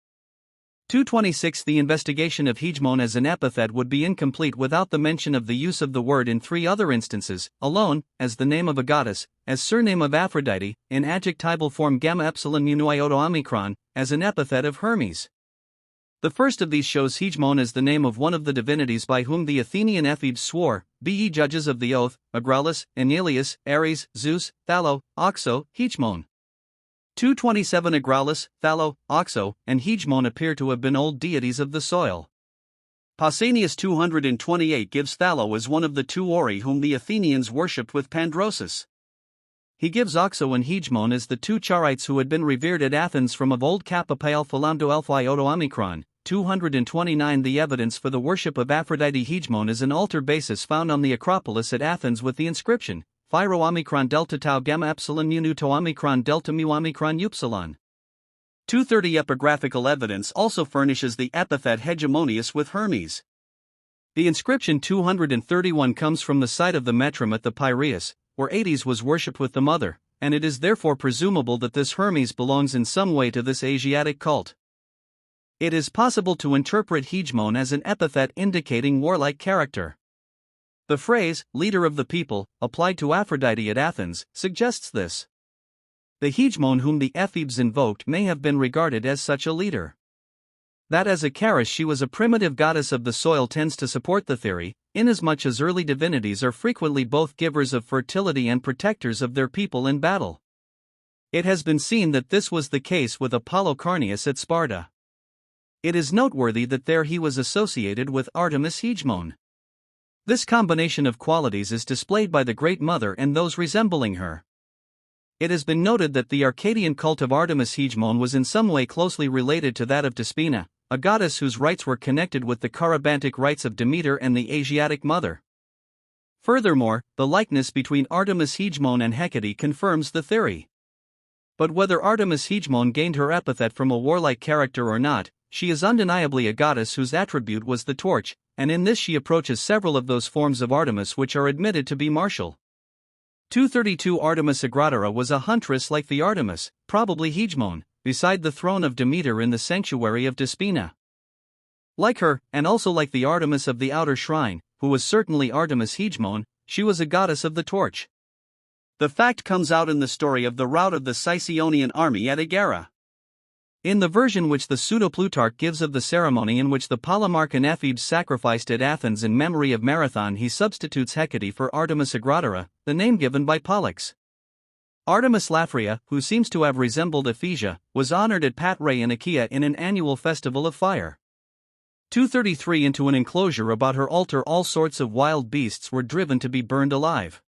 226 The investigation of Hegemon as an epithet would be incomplete without the mention of the use of the word in three other instances: alone, as the name of a goddess; as surname of Aphrodite; in adjectival form gamma epsilon mu iota omicron, as an epithet of Hermes. The first of these shows Hegemon as the name of one of the divinities by whom the Athenian Ephebes swore, be ye judges of the oath, Agralis, Enelius, Ares, Zeus, Thallo, Oxo, Hegemon. 227 Agralis, Thallo, Oxo, and Hegemon appear to have been old deities of the soil. Pausanias 228 gives Thallo as one of the two Ori whom the Athenians worshipped with Pandrosus. He gives Oxo and Hegemon as the two Charites who had been revered at Athens from of old Kappa Pi Alpha Lambda Alpha Iota Omicron. 229 The evidence for the worship of Aphrodite Hegemon is an altar basis found on the Acropolis at Athens with the inscription Phi Rho Omicron Delta Tau Gamma Epsilon Mu Nu To Omicron Delta Mu Omicron Upsilon. 230 Epigraphical evidence also furnishes the epithet hegemonious with Hermes. The inscription 231 comes from the site of the Metrum at the Piraeus, where Hades was worshipped with the mother, and it is therefore presumable that this Hermes belongs in some way to this Asiatic cult. It is possible to interpret Hegemon as an epithet indicating warlike character. The phrase, leader of the people, applied to Aphrodite at Athens, suggests this. The Hegemon whom the Ephebes invoked may have been regarded as such a leader. That as a Charis she was a primitive goddess of the soil tends to support the theory, inasmuch as early divinities are frequently both givers of fertility and protectors of their people in battle. It has been seen that this was the case with Apollo Carneus at Sparta. It is noteworthy that there he was associated with Artemis Hegemon. This combination of qualities is displayed by the Great Mother and those resembling her. It has been noted that the Arcadian cult of Artemis Hegemon was in some way closely related to that of Despina, a goddess whose rites were connected with the Carabantic rites of Demeter and the Asiatic mother. Furthermore, the likeness between Artemis Hegemon and Hecate confirms the theory. But whether Artemis Hegemon gained her epithet from a warlike character or not, she is undeniably a goddess whose attribute was the torch, and in this she approaches several of those forms of Artemis which are admitted to be martial. 232 Artemis Agratera was a huntress like the Artemis, probably Hegemon, beside the throne of Demeter in the sanctuary of Despina. Like her, and also like the Artemis of the outer shrine, who was certainly Artemis Hegemon, she was a goddess of the torch. The fact comes out in the story of the rout of the Sicyonian army at Egara. In the version which the Pseudo-Plutarch gives of the ceremony in which the Polemarch and Ephebes sacrificed at Athens in memory of Marathon, he substitutes Hecate for Artemis Agratera, the name given by Pollux. Artemis Laphria, who seems to have resembled Ephesia, was honored at Patrae in Achaea in an annual festival of fire. 233 Into an enclosure about her altar all sorts of wild beasts were driven to be burned alive.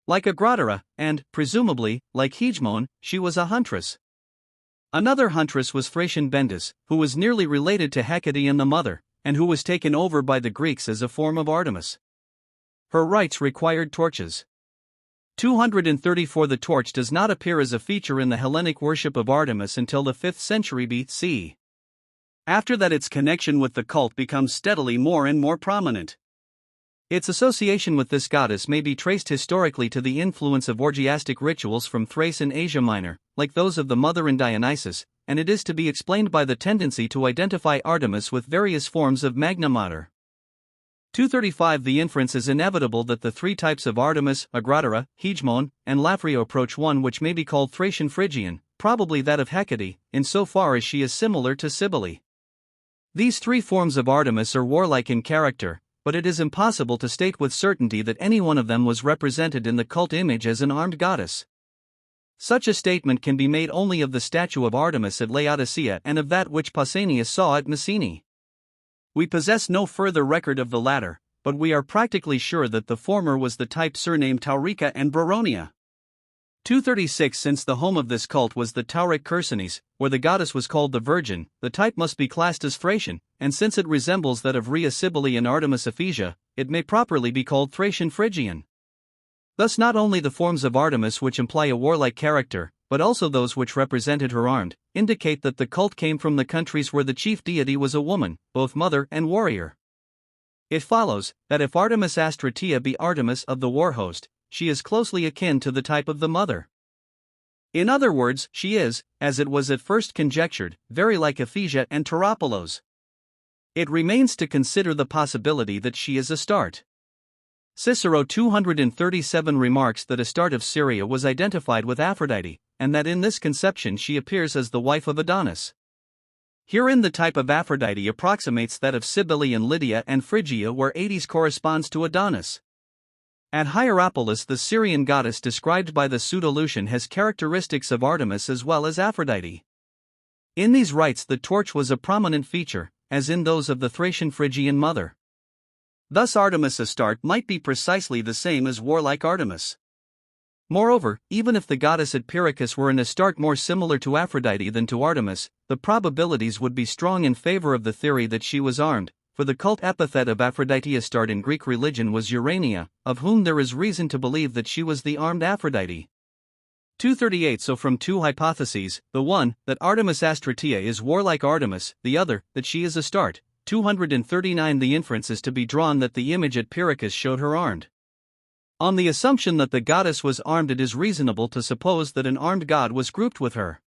Like Agrattara, and, presumably, like Hegemon, she was a huntress. Another huntress was Thracian Bendis, who was nearly related to Hecate and the Mother, and who was taken over by the Greeks as a form of Artemis. Her rites required torches. 234 The torch does not appear as a feature in the Hellenic worship of Artemis until the 5th century BC. After that, its connection with the cult becomes steadily more and more prominent. Its association with this goddess may be traced historically to the influence of orgiastic rituals from Thrace and Asia Minor, like those of the Mother and Dionysus, and it is to be explained by the tendency to identify Artemis with various forms of Magna Mater. 235 The inference is inevitable that the three types of Artemis, Agrattara, Hegemon, and Laphrio approach one which may be called Thracian Phrygian, probably that of Hecate, insofar as she is similar to Cybele. These three forms of Artemis are warlike in character, but it is impossible to state with certainty that any one of them was represented in the cult image as an armed goddess. Such a statement can be made only of the statue of Artemis at Laodicea and of that which Pausanias saw at Messene. We possess no further record of the latter, but we are practically sure that the former was the type surnamed Taurica and Broronia. 236 Since the home of this cult was the Tauric Chersonese, where the goddess was called the Virgin, the type must be classed as Thracian, and since it resembles that of Rhea Cybele and Artemis Ephesia, it may properly be called Thracian Phrygian. Thus not only the forms of Artemis which imply a warlike character, but also those which represented her armed, indicate that the cult came from the countries where the chief deity was a woman, both mother and warrior. It follows that if Artemis Astratea be Artemis of the war host, she is closely akin to the type of the mother. In other words, she is, as it was at first conjectured, very like Ephesia and Tauropolos. It remains to consider the possibility that she is Astarte. Cicero 237 remarks that Astarte of Syria was identified with Aphrodite, and that in this conception she appears as the wife of Adonis. Herein the type of Aphrodite approximates that of Cybele and Lydia and Phrygia, where Aedes corresponds to Adonis. At Hierapolis, the Syrian goddess described by the Pseudo-Lucian has characteristics of Artemis as well as Aphrodite. In these rites the torch was a prominent feature, as in those of the Thracian Phrygian mother. Thus Artemis Astarte might be precisely the same as warlike Artemis. Moreover, even if the goddess at Pyrrhicus were an Astarte more similar to Aphrodite than to Artemis, the probabilities would be strong in favor of the theory that she was armed, for the cult epithet of Aphrodite Astarte in Greek religion was Urania, of whom there is reason to believe that she was the armed Aphrodite. 238 So from two hypotheses, the one, that Artemis Astratea is warlike Artemis, the other, that she is Astarte, 239 The inference is to be drawn that the image at Pyrrhicus showed her armed. On the assumption that the goddess was armed, it is reasonable to suppose that an armed god was grouped with her.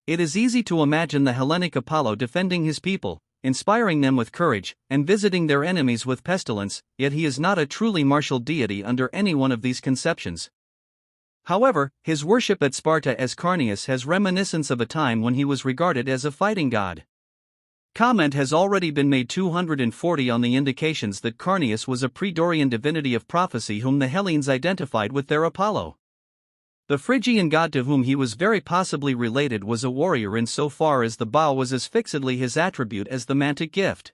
It is easy to imagine the Hellenic Apollo defending his people, inspiring them with courage, and visiting their enemies with pestilence, yet he is not a truly martial deity under any one of these conceptions. However, his worship at Sparta as Carneus has reminiscence of a time when he was regarded as a fighting god. Comment has already been made 240 on the indications that Carneus was a pre-Dorian divinity of prophecy whom the Hellenes identified with their Apollo. The Phrygian god to whom he was very possibly related was a warrior insofar as the bow was as fixedly his attribute as the mantic gift.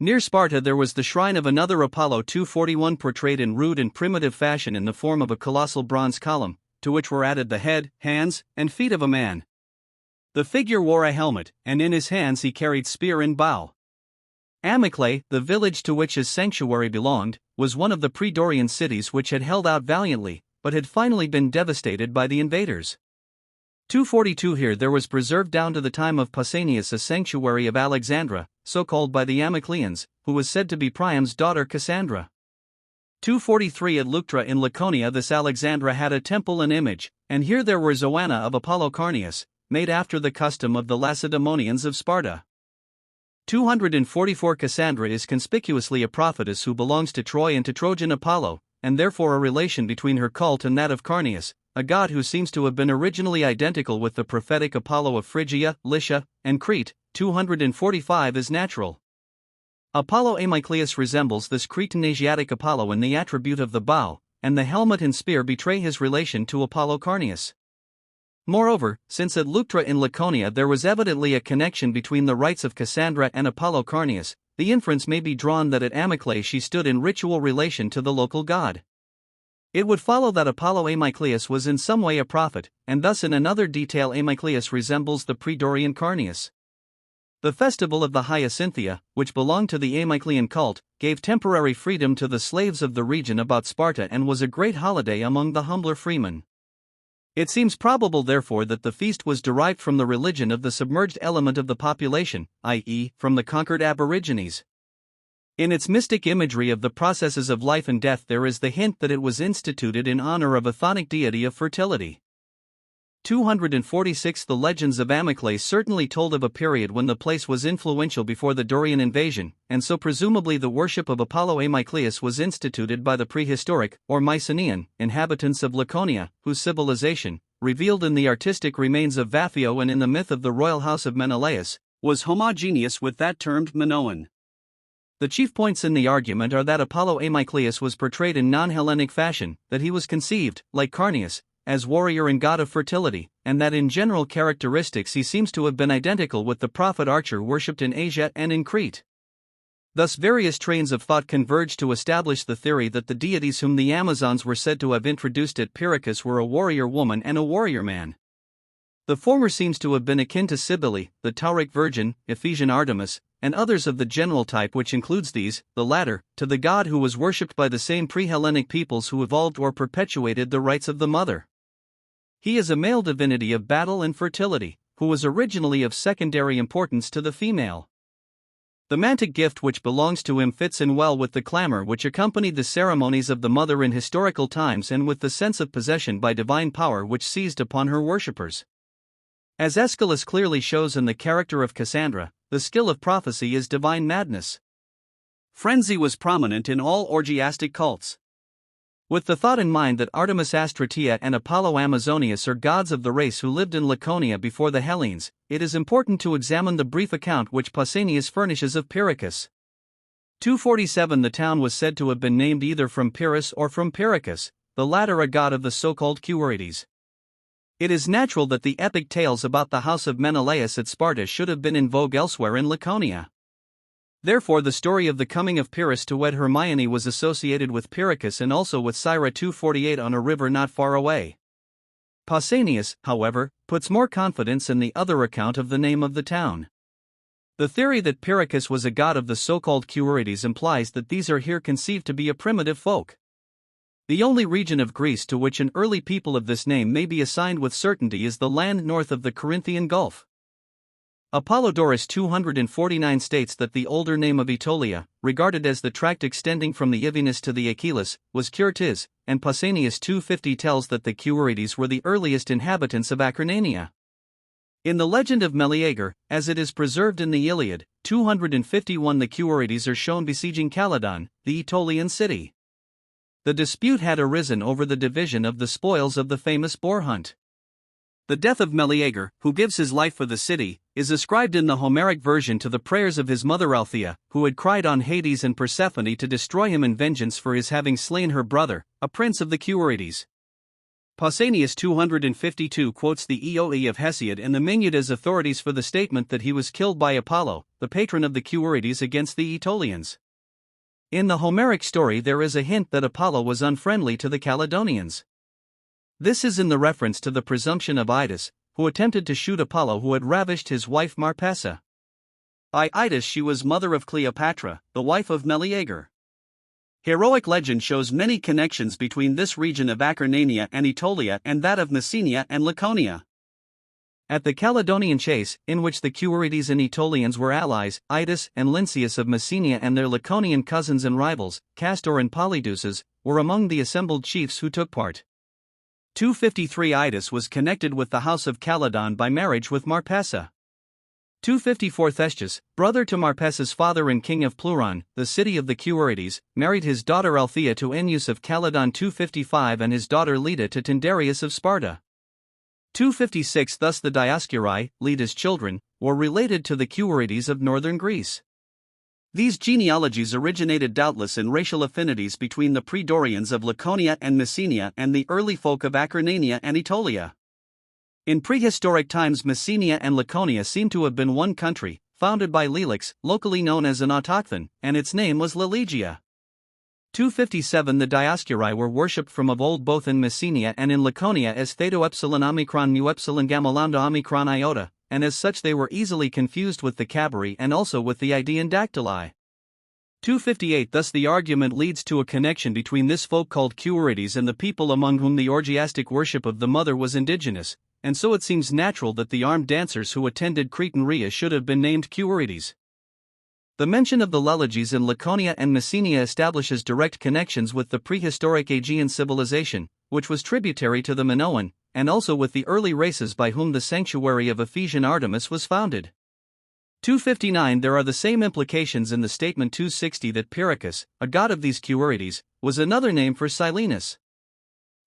Near Sparta there was the shrine of another Apollo 241 portrayed in rude and primitive fashion in the form of a colossal bronze column, to which were added the head, hands, and feet of a man. The figure wore a helmet, and in his hands he carried spear and bow. Amyclae, the village to which his sanctuary belonged, was one of the pre-Dorian cities which had held out valiantly, but had finally been devastated by the invaders. 242 Here there was preserved down to the time of Pausanias a sanctuary of Alexandra, so called by the Amyclaeans, who was said to be Priam's daughter Cassandra. 243 At Leuctra in Laconia this Alexandra had a temple and image, and here there were Zoanna of Apollo Carneus, made after the custom of the Lacedaemonians of Sparta. 244 Cassandra is conspicuously a prophetess who belongs to Troy and to Trojan Apollo, and therefore a relation between her cult and that of Carneus, a god who seems to have been originally identical with the prophetic Apollo of Phrygia, Lycia, and Crete. 245 is natural. Apollo Amyclaeus resembles this Cretan Asiatic Apollo in the attribute of the bow, and the helmet and spear betray his relation to Apollo Carneus. Moreover, since at Leuctra in Laconia there was evidently a connection between the rites of Cassandra and Apollo Carneus, the inference may be drawn that at Amyclae she stood in ritual relation to the local god. It would follow that Apollo Amycleus was in some way a prophet, and thus in another detail Amycleus resembles the pre-Dorian Carneus. The festival of the Hyacinthia, which belonged to the Amyclean cult, gave temporary freedom to the slaves of the region about Sparta and was a great holiday among the humbler freemen. It seems probable therefore that the feast was derived from the religion of the submerged element of the population, i.e., from the conquered aborigines. In its mystic imagery of the processes of life and death there is the hint that it was instituted in honor of a chthonic deity of fertility. 246 The legends of Amyclae certainly told of a period when the place was influential before the Dorian invasion, and so presumably the worship of Apollo Amycleus was instituted by the prehistoric, or Mycenaean, inhabitants of Laconia, whose civilization, revealed in the artistic remains of Vaphio and in the myth of the royal house of Menelaus, was homogeneous with that termed Minoan. The chief points in the argument are that Apollo Amycleus was portrayed in non-Hellenic fashion, that he was conceived, like Carneus, as warrior and god of fertility, and that in general characteristics he seems to have been identical with the prophet Archer worshipped in Asia and in Crete. Thus various trains of thought converge to establish the theory that the deities whom the Amazons were said to have introduced at Pyrrhus were a warrior woman and a warrior man. The former seems to have been akin to Cybele, the Tauric Virgin, Ephesian Artemis, and others of the general type which includes these, the latter, to the god who was worshipped by the same pre-Hellenic peoples who evolved or perpetuated the rites of the mother. He is a male divinity of battle and fertility, who was originally of secondary importance to the female. The mantic gift which belongs to him fits in well with the clamor which accompanied the ceremonies of the mother in historical times and with the sense of possession by divine power which seized upon her worshippers. As Aeschylus clearly shows in the character of Cassandra, the skill of prophecy is divine madness. Frenzy was prominent in all orgiastic cults. With the thought in mind that Artemis Astratea and Apollo Amazonius are gods of the race who lived in Laconia before the Hellenes, it is important to examine the brief account which Pausanias furnishes of Pyrrhus. 247 The town was said to have been named either from Pyrrhus or from Pyrrhus, the latter a god of the so-called Cuorites. It is natural that the epic tales about the house of Menelaus at Sparta should have been in vogue elsewhere in Laconia. Therefore the story of the coming of Pyrrhus to wed Hermione was associated with Pyrrhus and also with Syra 248 on a river not far away. Pausanias, however, puts more confidence in the other account of the name of the town. The theory that Pyrrhus was a god of the so-called Cuorites implies that these are here conceived to be a primitive folk. The only region of Greece to which an early people of this name may be assigned with certainty is the land north of the Corinthian Gulf. Apollodorus 249 states that the older name of Aetolia, regarded as the tract extending from the Ivinus to the Achilles, was Curtis, and Pausanias 250 tells that the Cuorites were the earliest inhabitants of Acarnania. In the legend of Meleager, as it is preserved in the Iliad, 251 the Cuorites are shown besieging Calydon, the Aetolian city. The dispute had arisen over the division of the spoils of the famous boar hunt. The death of Meleager, who gives his life for the city, is ascribed in the Homeric version to the prayers of his mother Althea, who had cried on Hades and Persephone to destroy him in vengeance for his having slain her brother, a prince of the Cuorites. Pausanias 252 quotes the Eole of Hesiod and the Minuid as authorities for the statement that he was killed by Apollo, the patron of the Cuorites, against the Aetolians. In the Homeric story there is a hint that Apollo was unfriendly to the Caledonians. This is in the reference to the presumption of Idas, who attempted to shoot Apollo who had ravished his wife Marpessa. By Idas she was mother of Cleopatra, the wife of Meleager. Heroic legend shows many connections between this region of Acarnania and Aetolia and that of Messenia and Laconia. At the Caledonian chase, in which the Cuorites and Aetolians were allies, Idas and Lynceus of Messenia and their Laconian cousins and rivals, Castor and Polydeuces, were among the assembled chiefs who took part. 253 Idas was connected with the house of Calydon by marriage with Marpessa. 254 Thestius, brother to Marpessa's father and king of Pleuron, the city of the Cuorites, married his daughter Althea to Ennius of Calydon. 255 and his daughter Leda to Tyndareus of Sparta. 256 Thus the Dioscuri, Leda's children, were related to the Cuorites of northern Greece. These genealogies originated doubtless in racial affinities between the pre-Dorians of Laconia and Messenia and the early folk of Acarnania and Aetolia. In prehistoric times Messenia and Laconia seem to have been one country, founded by Lelix, locally known as an autochthon, and its name was Lelegia. 257 The Dioscuri were worshipped from of old both in Messenia and in Laconia as Theta Epsilon Omicron Mu Epsilon Gamma Lambda Omicron Iota, and as such they were easily confused with the Cabiri and also with the Idaean dactyli. 258 Thus the argument leads to a connection between this folk called Cuorites and the people among whom the orgiastic worship of the mother was indigenous, and so it seems natural that the armed dancers who attended Cretan Rhea should have been named Cuorites. The mention of the Leleges in Laconia and Messenia establishes direct connections with the prehistoric Aegean civilization, which was tributary to the Minoan, and also with the early races by whom the sanctuary of Ephesian Artemis was founded. 259 There are the same implications in the statement 260 that Pyrrhicus, a god of these Cuorites, was another name for Silenus.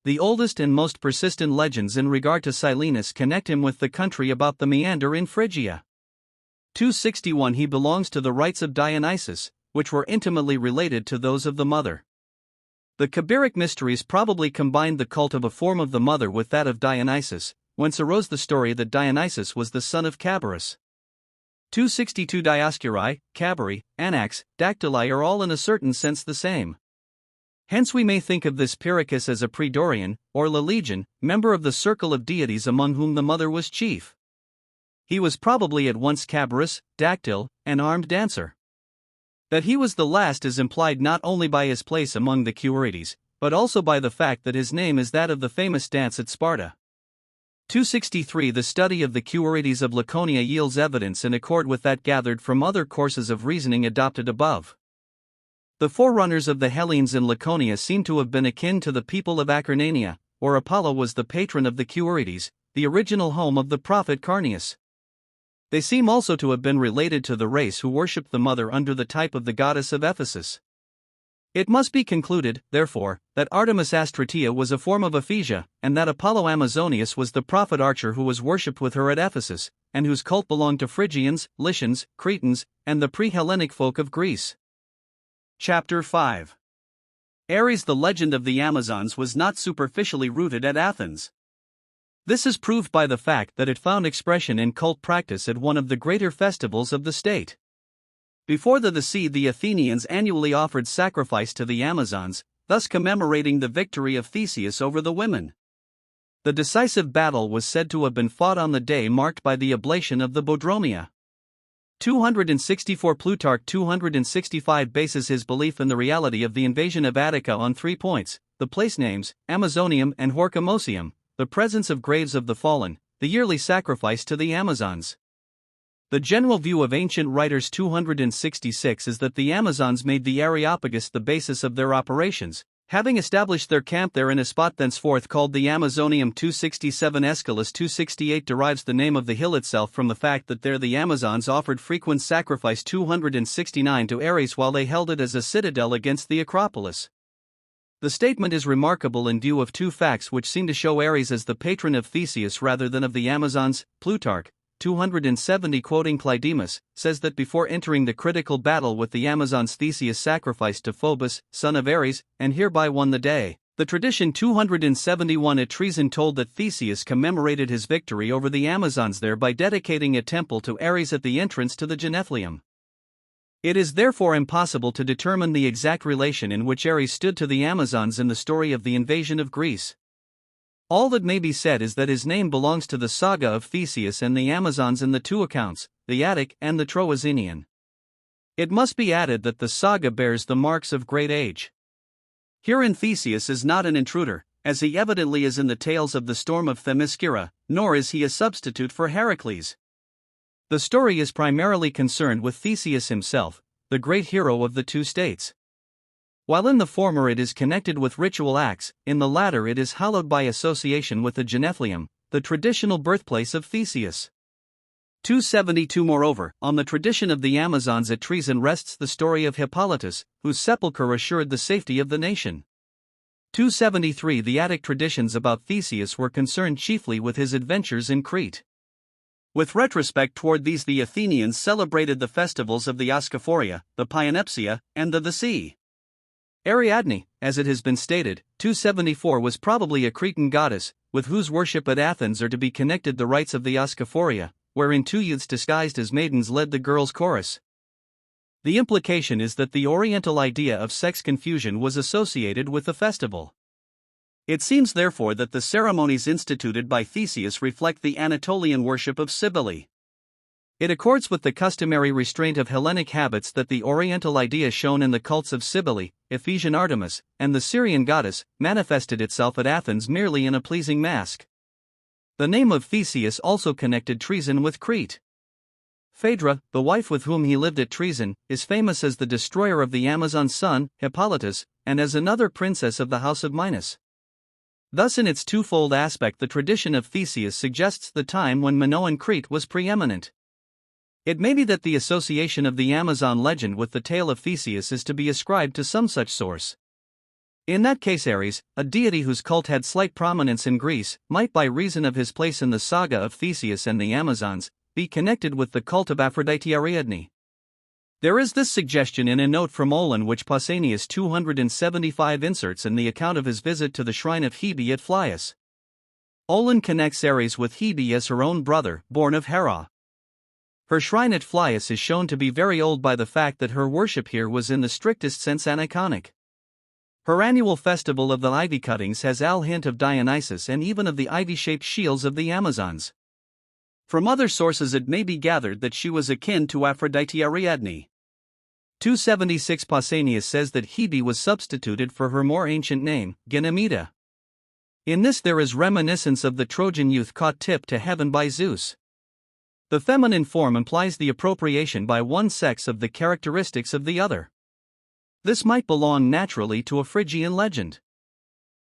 The oldest and most persistent legends in regard to Silenus connect him with the country about the Meander in Phrygia. 261 He belongs to the rites of Dionysus, which were intimately related to those of the mother. The Kabiric mysteries probably combined the cult of a form of the mother with that of Dionysus, whence arose the story that Dionysus was the son of Cabirus. 262 Dioscuri, Cabiri, Anax, Dactyli are all in a certain sense the same. Hence we may think of this Pyrrhicus as a Predorian, or Lelegian, member of the circle of deities among whom the mother was chief. He was probably at once Cabirus, Dactyl, and armed dancer. That he was the last is implied not only by his place among the Cuorites, but also by the fact that his name is that of the famous dance at Sparta. 263 The study of the Cuorites of Laconia yields evidence in accord with that gathered from other courses of reasoning adopted above. The forerunners of the Hellenes in Laconia seem to have been akin to the people of Acarnania, where Apollo was the patron of the Cuorites, the original home of the prophet Carneus. They seem also to have been related to the race who worshipped the mother under the type of the goddess of Ephesus. It must be concluded, therefore, that Artemis Astratea was a form of Ephesia, and that Apollo Amazonius was the prophet archer who was worshipped with her at Ephesus, and whose cult belonged to Phrygians, Lycians, Cretans, and the pre-Hellenic folk of Greece. Chapter 5 Ares The legend of the Amazons was not superficially rooted at Athens. This is proved by the fact that it found expression in cult practice at one of the greater festivals of the state. Before the sea, the Athenians annually offered sacrifice to the Amazons, thus commemorating the victory of Theseus over the women. The decisive battle was said to have been fought on the day marked by the oblation of the Bodromia. 264 Plutarch 265 bases his belief in the reality of the invasion of Attica on 3 points: the place names, Amazonium and Horcomosium, the presence of graves of the fallen, the yearly sacrifice to the Amazons. The general view of ancient writers 266 is that the Amazons made the Areopagus the basis of their operations, having established their camp there in a spot thenceforth called the Amazonium. 267 Aeschylus 268 derives the name of the hill itself from the fact that there the Amazons offered frequent sacrifice 269 to Ares while they held it as a citadel against the Acropolis. The statement is remarkable in view of 2 facts which seem to show Ares as the patron of Theseus rather than of the Amazons. Plutarch, 270 quoting Clydemus, says that before entering the critical battle with the Amazons Theseus sacrificed to Phobos, son of Ares, and hereby won the day. The tradition 271 at treason told that Theseus commemorated his victory over the Amazons there by dedicating a temple to Ares at the entrance to the Genethlium. It is therefore impossible to determine the exact relation in which Ares stood to the Amazons in the story of the invasion of Greece. All that may be said is that his name belongs to the saga of Theseus and the Amazons in the 2 accounts, the Attic and the Troezenian. It must be added that the saga bears the marks of great age. Herein Theseus is not an intruder, as he evidently is in the tales of the storm of Themyscira, nor is he a substitute for Heracles. The story is primarily concerned with Theseus himself, the great hero of the 2 states. While in the former it is connected with ritual acts, in the latter it is hallowed by association with the Genethlium, the traditional birthplace of Theseus. 272 Moreover, on the tradition of the Amazons at Treason rests the story of Hippolytus, whose sepulchre assured the safety of the nation. 273 The Attic traditions about Theseus were concerned chiefly with his adventures in Crete. With retrospect toward these, the Athenians celebrated the festivals of the Ascaphoria, the Pyanepsia, and the sea. Ariadne, as it has been stated, 274 was probably a Cretan goddess, with whose worship at Athens are to be connected the rites of the Ascaphoria, wherein 2 youths disguised as maidens led the girls' chorus. The implication is that the Oriental idea of sex confusion was associated with the festival. It seems therefore that the ceremonies instituted by Theseus reflect the Anatolian worship of Cybele. It accords with the customary restraint of Hellenic habits that the Oriental idea shown in the cults of Cybele, Ephesian Artemis, and the Syrian goddess, manifested itself at Athens merely in a pleasing mask. The name of Theseus also connected treason with Crete. Phaedra, the wife with whom he lived at Treason, is famous as the destroyer of the Amazon's son, Hippolytus, and as another princess of the house of Minos. Thus, in its twofold aspect, the tradition of Theseus suggests the time when Minoan Crete was preeminent. It may be that the association of the Amazon legend with the tale of Theseus is to be ascribed to some such source. In that case, Ares, a deity whose cult had slight prominence in Greece, might, by reason of his place in the saga of Theseus and the Amazons, be connected with the cult of Aphrodite Ariadne. There is this suggestion in a note from Olin which Pausanias 275 inserts in the account of his visit to the shrine of Hebe at Phlius. Olin connects Ares with Hebe as her own brother, born of Hera. Her shrine at Phlius is shown to be very old by the fact that her worship here was in the strictest sense aniconic. Her annual festival of the ivy cuttings has al hint of Dionysus and even of the ivy-shaped shields of the Amazons. From other sources it may be gathered that she was akin to Aphrodite Ariadne. 276 Pausanias says that Hebe was substituted for her more ancient name, Ganymede. In this there is reminiscence of the Trojan youth caught tip to heaven by Zeus. The feminine form implies the appropriation by one sex of the characteristics of the other. This might belong naturally to a Phrygian legend.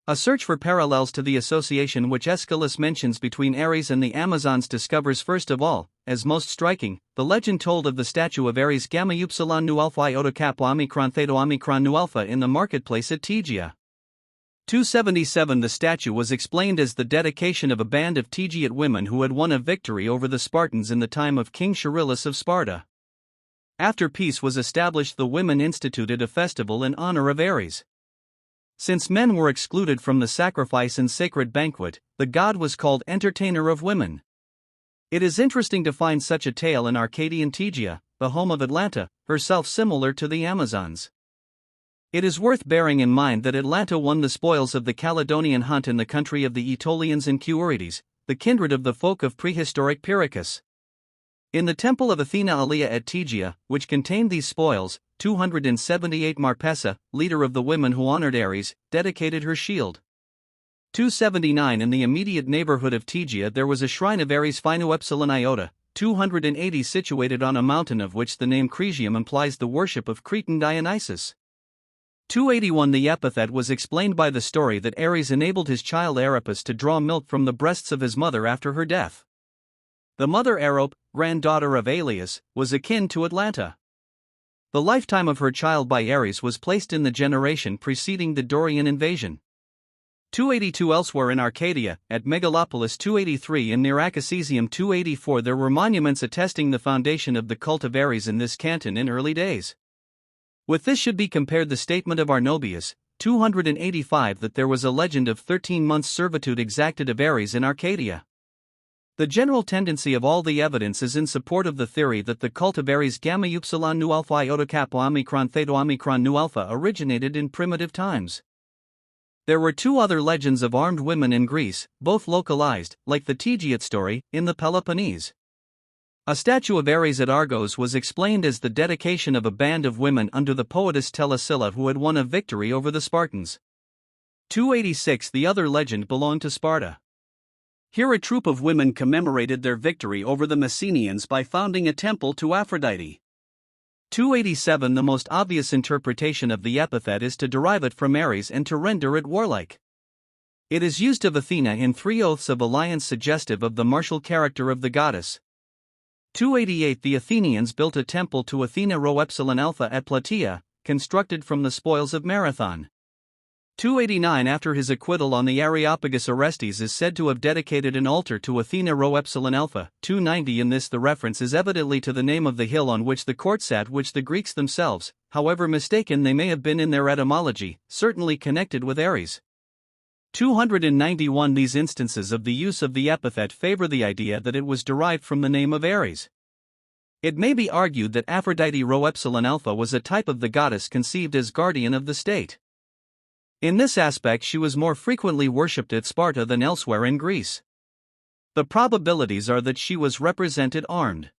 A search for parallels to the association which Aeschylus mentions between Ares and the Amazons discovers first of all, as most striking, the legend told of the statue of Ares Gamma Upsilon Nu Alpha Iota Kappa Omicron Theta Omicron Nu Alpha in the marketplace at Tegea. 277 The statue was explained as the dedication of a band of Tegeate women who had won a victory over the Spartans in the time of King Charillus of Sparta. After peace was established, the women instituted a festival in honor of Ares. Since men were excluded from the sacrifice and sacred banquet, the god was called entertainer of women. It is interesting to find such a tale in Arcadian Tegea, the home of Atlanta, herself similar to the Amazons. It is worth bearing in mind that Atlanta won the spoils of the Caledonian hunt in the country of the Aetolians and Cuorides, the kindred of the folk of prehistoric Pyrrhus. In the temple of Athena Alia at Tegea, which contained these spoils, 278 Marpessa, leader of the women who honored Ares, dedicated her shield. 279 In the immediate neighborhood of Tegea there was a shrine of Ares Phinu Epsilon Iota, 280 situated on a mountain of which the name Cretium implies the worship of Cretan Dionysus. 281 The epithet was explained by the story that Ares enabled his child Aropus to draw milk from the breasts of his mother after her death. The mother Arope, granddaughter of Alius, was akin to Atlanta. The lifetime of her child by Ares was placed in the generation preceding the Dorian invasion. 282 Elsewhere in Arcadia, at Megalopolis 283 and near Acacium 284 there were monuments attesting the foundation of the cult of Ares in this canton in early days. With this should be compared the statement of Arnobius, 285 that there was a legend of 13 months' servitude exacted of Ares in Arcadia. The general tendency of all the evidence is in support of the theory that the cult of Ares Gamma Upsilon Nu Alpha Iota Kappa Omicron Theta Omicron Nu Alpha originated in primitive times. There were two other legends of armed women in Greece, both localized, like the Tegeate story, in the Peloponnese. A statue of Ares at Argos was explained as the dedication of a band of women under the poetess Telesilla who had won a victory over the Spartans. 286 The other legend belonged to Sparta. Here a troop of women commemorated their victory over the Messenians by founding a temple to Aphrodite. 287 The most obvious interpretation of the epithet is to derive it from Ares and to render it warlike. It is used of Athena in 3 oaths of alliance suggestive of the martial character of the goddess. 288 The Athenians built a temple to Athena Rho Epsilon Alpha at Plataea, constructed from the spoils of Marathon. 289 After his acquittal on the Areopagus Orestes is said to have dedicated an altar to Athena Rho Epsilon Alpha. 290 In this the reference is evidently to the name of the hill on which the court sat, which the Greeks themselves, however mistaken they may have been in their etymology, certainly connected with Ares. 291 These instances of the use of the epithet favor the idea that it was derived from the name of Ares. It may be argued that Aphrodite Rho Epsilon Alpha was a type of the goddess conceived as guardian of the state. In this aspect, she was more frequently worshipped at Sparta than elsewhere in Greece. The probabilities are that she was represented armed.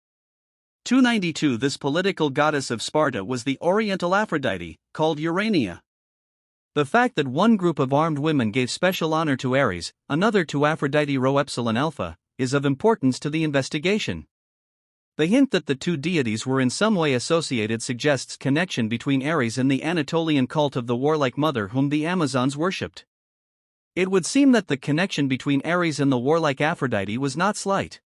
292 This political goddess of Sparta was the Oriental Aphrodite, called Urania. The fact that one group of armed women gave special honor to Ares, another to Aphrodite Rho Epsilon Alpha, is of importance to the investigation. The hint that the two deities were in some way associated suggests connection between Ares and the Anatolian cult of the warlike mother whom the Amazons worshipped. It would seem that the connection between Ares and the warlike Aphrodite was not slight.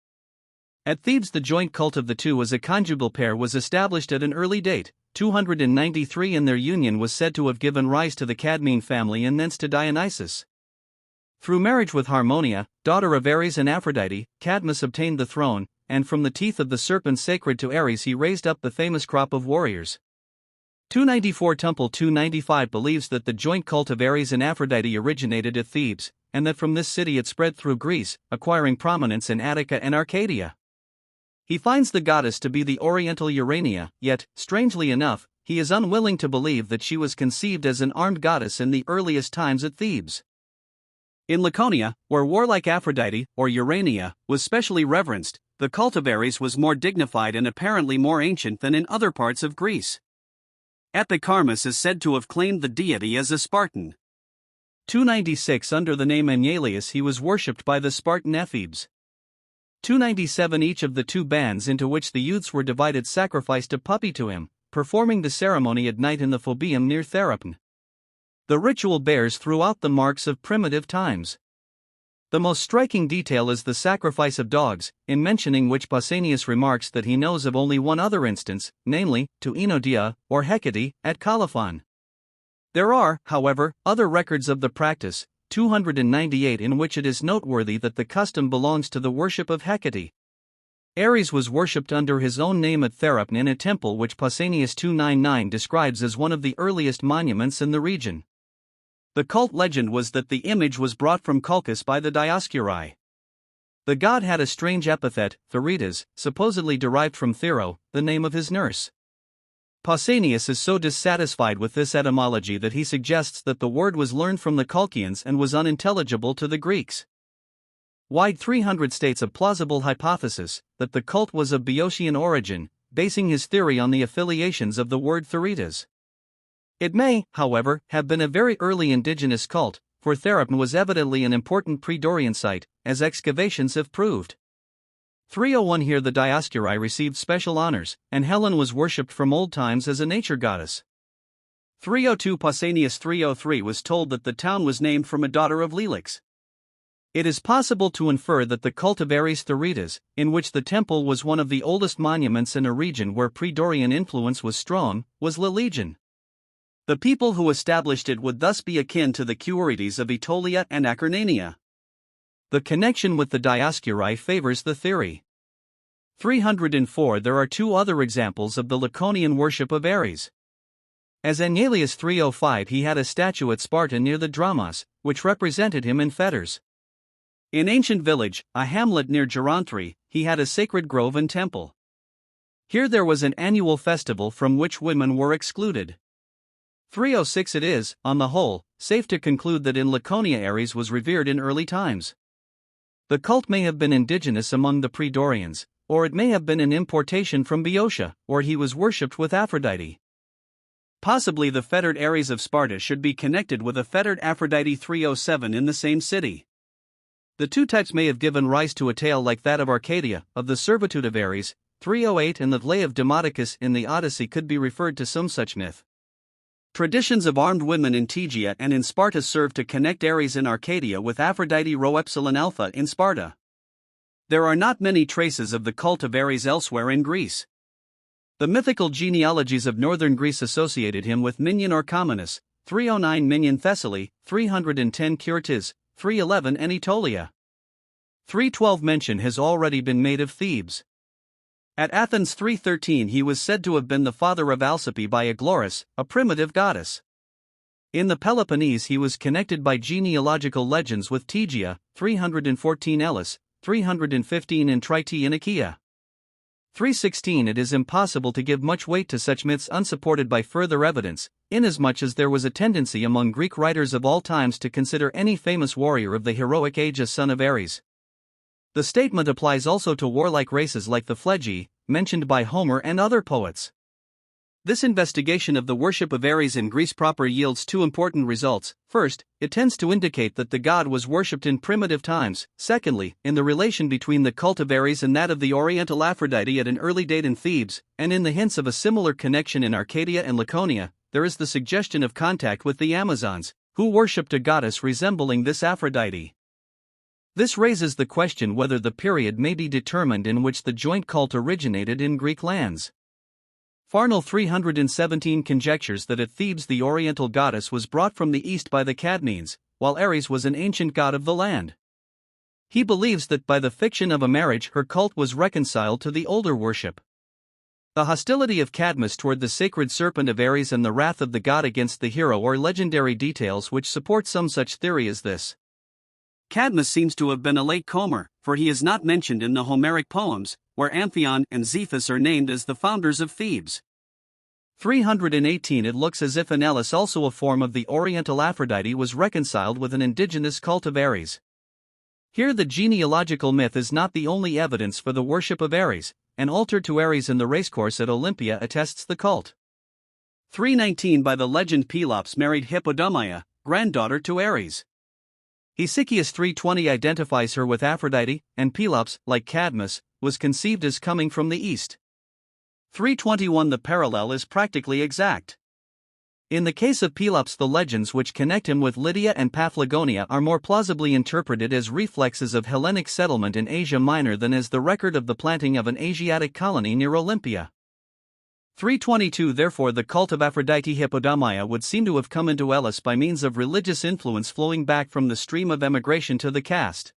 At Thebes, the joint cult of the two as a conjugal pair was established at an early date, 293, and their union was said to have given rise to the Cadmean family and thence to Dionysus. Through marriage with Harmonia, daughter of Ares and Aphrodite, Cadmus obtained the throne, and from the teeth of the serpent sacred to Ares he raised up the famous crop of warriors. 294 Temple 295 believes that the joint cult of Ares and Aphrodite originated at Thebes, and that from this city it spread through Greece, acquiring prominence in Attica and Arcadia. He finds the goddess to be the Oriental Urania, yet, strangely enough, he is unwilling to believe that she was conceived as an armed goddess in the earliest times at Thebes. In Laconia, where warlike Aphrodite, or Urania, was specially reverenced, the cult of Ares was more dignified and apparently more ancient than in other parts of Greece. Epicharmus is said to have claimed the deity as a Spartan. 296 Under the name Aeneas he was worshipped by the Spartan ephebes. 297 Each of the two bands into which the youths were divided sacrificed a puppy to him, performing the ceremony at night in the Phobeum near Therapne. The ritual bears throughout the marks of primitive times. The most striking detail is the sacrifice of dogs, in mentioning which Pausanias remarks that he knows of only one other instance, namely, to Oenodia, or Hecate, at Colophon. There are, however, other records of the practice, 298, in which it is noteworthy that the custom belongs to the worship of Hecate. Ares was worshipped under his own name at Therapne in a temple which Pausanias 299 describes as one of the earliest monuments in the region. The cult legend was that the image was brought from Colchis by the Dioscuri. The god had a strange epithet, Theritas, supposedly derived from Thero, the name of his nurse. Pausanias is so dissatisfied with this etymology that he suggests that the word was learned from the Colchians and was unintelligible to the Greeks. Wide 300 states a plausible hypothesis that the cult was of Boeotian origin, basing his theory on the affiliations of the word Theritas. It may, however, have been a very early indigenous cult, for Therapne was evidently an important pre-Dorian site, as excavations have proved. 301 Here the Dioscuri received special honors, and Helen was worshipped from old times as a nature goddess. 302 Pausanias 303 was told that the town was named from a daughter of Lelix. It is possible to infer that the cult of Ares Theritas, in which the temple was one of the oldest monuments in a region where pre-Dorian influence was strong, was Lelegian. The people who established it would thus be akin to the Cuorites of Aetolia and Acarnania. The connection with the Dioscuri favors the theory. 304 There are two other examples of the Laconian worship of Ares. As Aeneas 305 he had a statue at Sparta near the Dramos, which represented him in fetters. In ancient village, a hamlet near Geronthri, he had a sacred grove and temple. Here there was an annual festival from which women were excluded. 306 It is, on the whole, safe to conclude that in Laconia Ares was revered in early times. The cult may have been indigenous among the pre-Dorians, or it may have been an importation from Boeotia, or he was worshipped with Aphrodite. Possibly the fettered Ares of Sparta should be connected with a fettered Aphrodite 307 in the same city. The two types may have given rise to a tale like that of Arcadia, of the servitude of Ares, 308, and the lay of Demodocus in the Odyssey could be referred to some such myth. Traditions of armed women in Tegea and in Sparta serve to connect Ares in Arcadia with Aphrodite Rho Epsilon Alpha in Sparta. There are not many traces of the cult of Ares elsewhere in Greece. The mythical genealogies of northern Greece associated him with Minion Orchomenus, 309 Minion Thessaly, 310 Curtis, 311 and Aetolia. 312 mention has already been made of Thebes. At Athens 313 he was said to have been the father of Alcippe by Aglaris, a primitive goddess. In the Peloponnese he was connected by genealogical legends with Tegea, 314 Elis, 315 and Trite in Achaea. 316 It is impossible to give much weight to such myths unsupported by further evidence, inasmuch as there was a tendency among Greek writers of all times to consider any famous warrior of the heroic age a son of Ares. The statement applies also to warlike races like the Phlegi, mentioned by Homer and other poets. This investigation of the worship of Ares in Greece proper yields two important results. First, it tends to indicate that the god was worshipped in primitive times. Secondly, in the relation between the cult of Ares and that of the Oriental Aphrodite at an early date in Thebes, and in the hints of a similar connection in Arcadia and Laconia, there is the suggestion of contact with the Amazons, who worshipped a goddess resembling this Aphrodite. This raises the question whether the period may be determined in which the joint cult originated in Greek lands. Farnell 317 conjectures that at Thebes the Oriental goddess was brought from the east by the Cadmeans, while Ares was an ancient god of the land. He believes that by the fiction of a marriage her cult was reconciled to the older worship. The hostility of Cadmus toward the sacred serpent of Ares and the wrath of the god against the hero are legendary details which support some such theory as this. Cadmus seems to have been a late Comer, for he is not mentioned in the Homeric poems, where Amphion and Zethus are named as the founders of Thebes. 318 It looks as if Elis, also a form of the Oriental Aphrodite, was reconciled with an indigenous cult of Ares. Here the genealogical myth is not the only evidence for the worship of Ares. An altar to Ares in the racecourse at Olympia attests the cult. 319 By the legend Pelops married Hippodamia, granddaughter to Ares. Hesychius 320 identifies her with Aphrodite, and Pelops, like Cadmus, was conceived as coming from the east. 321 The parallel is practically exact. In the case of Pelops, the legends which connect him with Lydia and Paphlagonia are more plausibly interpreted as reflexes of Hellenic settlement in Asia Minor than as the record of the planting of an Asiatic colony near Olympia. 322 Therefore the cult of Aphrodite Hippodamia would seem to have come into Elis by means of religious influence flowing back from the stream of emigration to the caste.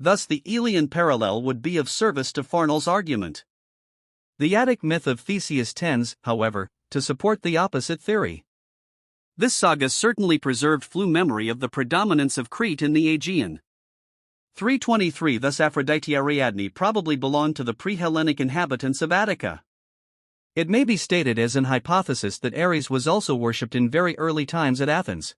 Thus the Elian parallel would be of service to Farnell's argument. The Attic myth of Theseus tends, however, to support the opposite theory. This saga certainly preserved flew memory of the predominance of Crete in the Aegean. 323 Thus Aphrodite Ariadne probably belonged to the pre-Hellenic inhabitants of Attica. It may be stated as an hypothesis that Ares was also worshipped in very early times at Athens.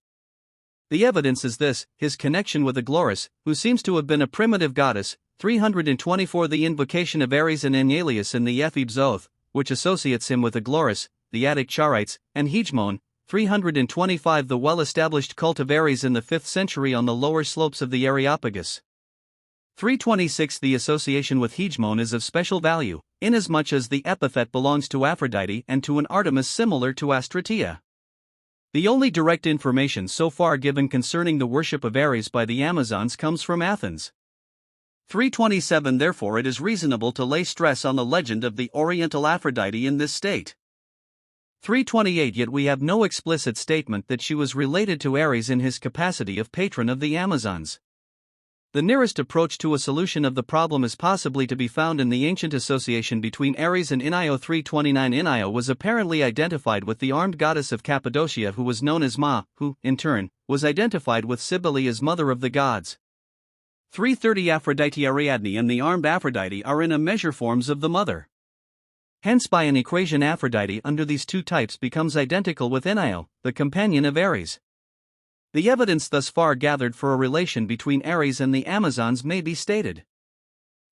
The evidence is this: his connection with Aglaris, who seems to have been a primitive goddess. 324 The invocation of Ares and Enyalius in the Ephebes Oath, which associates him with Aglaris, the Attic Charites, and Hegemon. 325 The well-established cult of Ares in the 5th century on the lower slopes of the Areopagus. 326 The association with Hegemon is of special value, inasmuch as the epithet belongs to Aphrodite and to an Artemis similar to Astratea. The only direct information so far given concerning the worship of Ares by the Amazons comes from Athens. 327 Therefore it is reasonable to lay stress on the legend of the Oriental Aphrodite in this state. 328 Yet we have no explicit statement that she was related to Ares in his capacity of patron of the Amazons. The nearest approach to a solution of the problem is possibly to be found in the ancient association between Ares and Inio. 329 Inio was apparently identified with the armed goddess of Cappadocia who was known as Ma, who, in turn, was identified with Cybele as mother of the gods. 330 Aphrodite Ariadne and the armed Aphrodite are in a measure forms of the mother. Hence by an equation Aphrodite under these two types becomes identical with Inio, the companion of Ares. The evidence thus far gathered for a relation between Ares and the Amazons may be stated.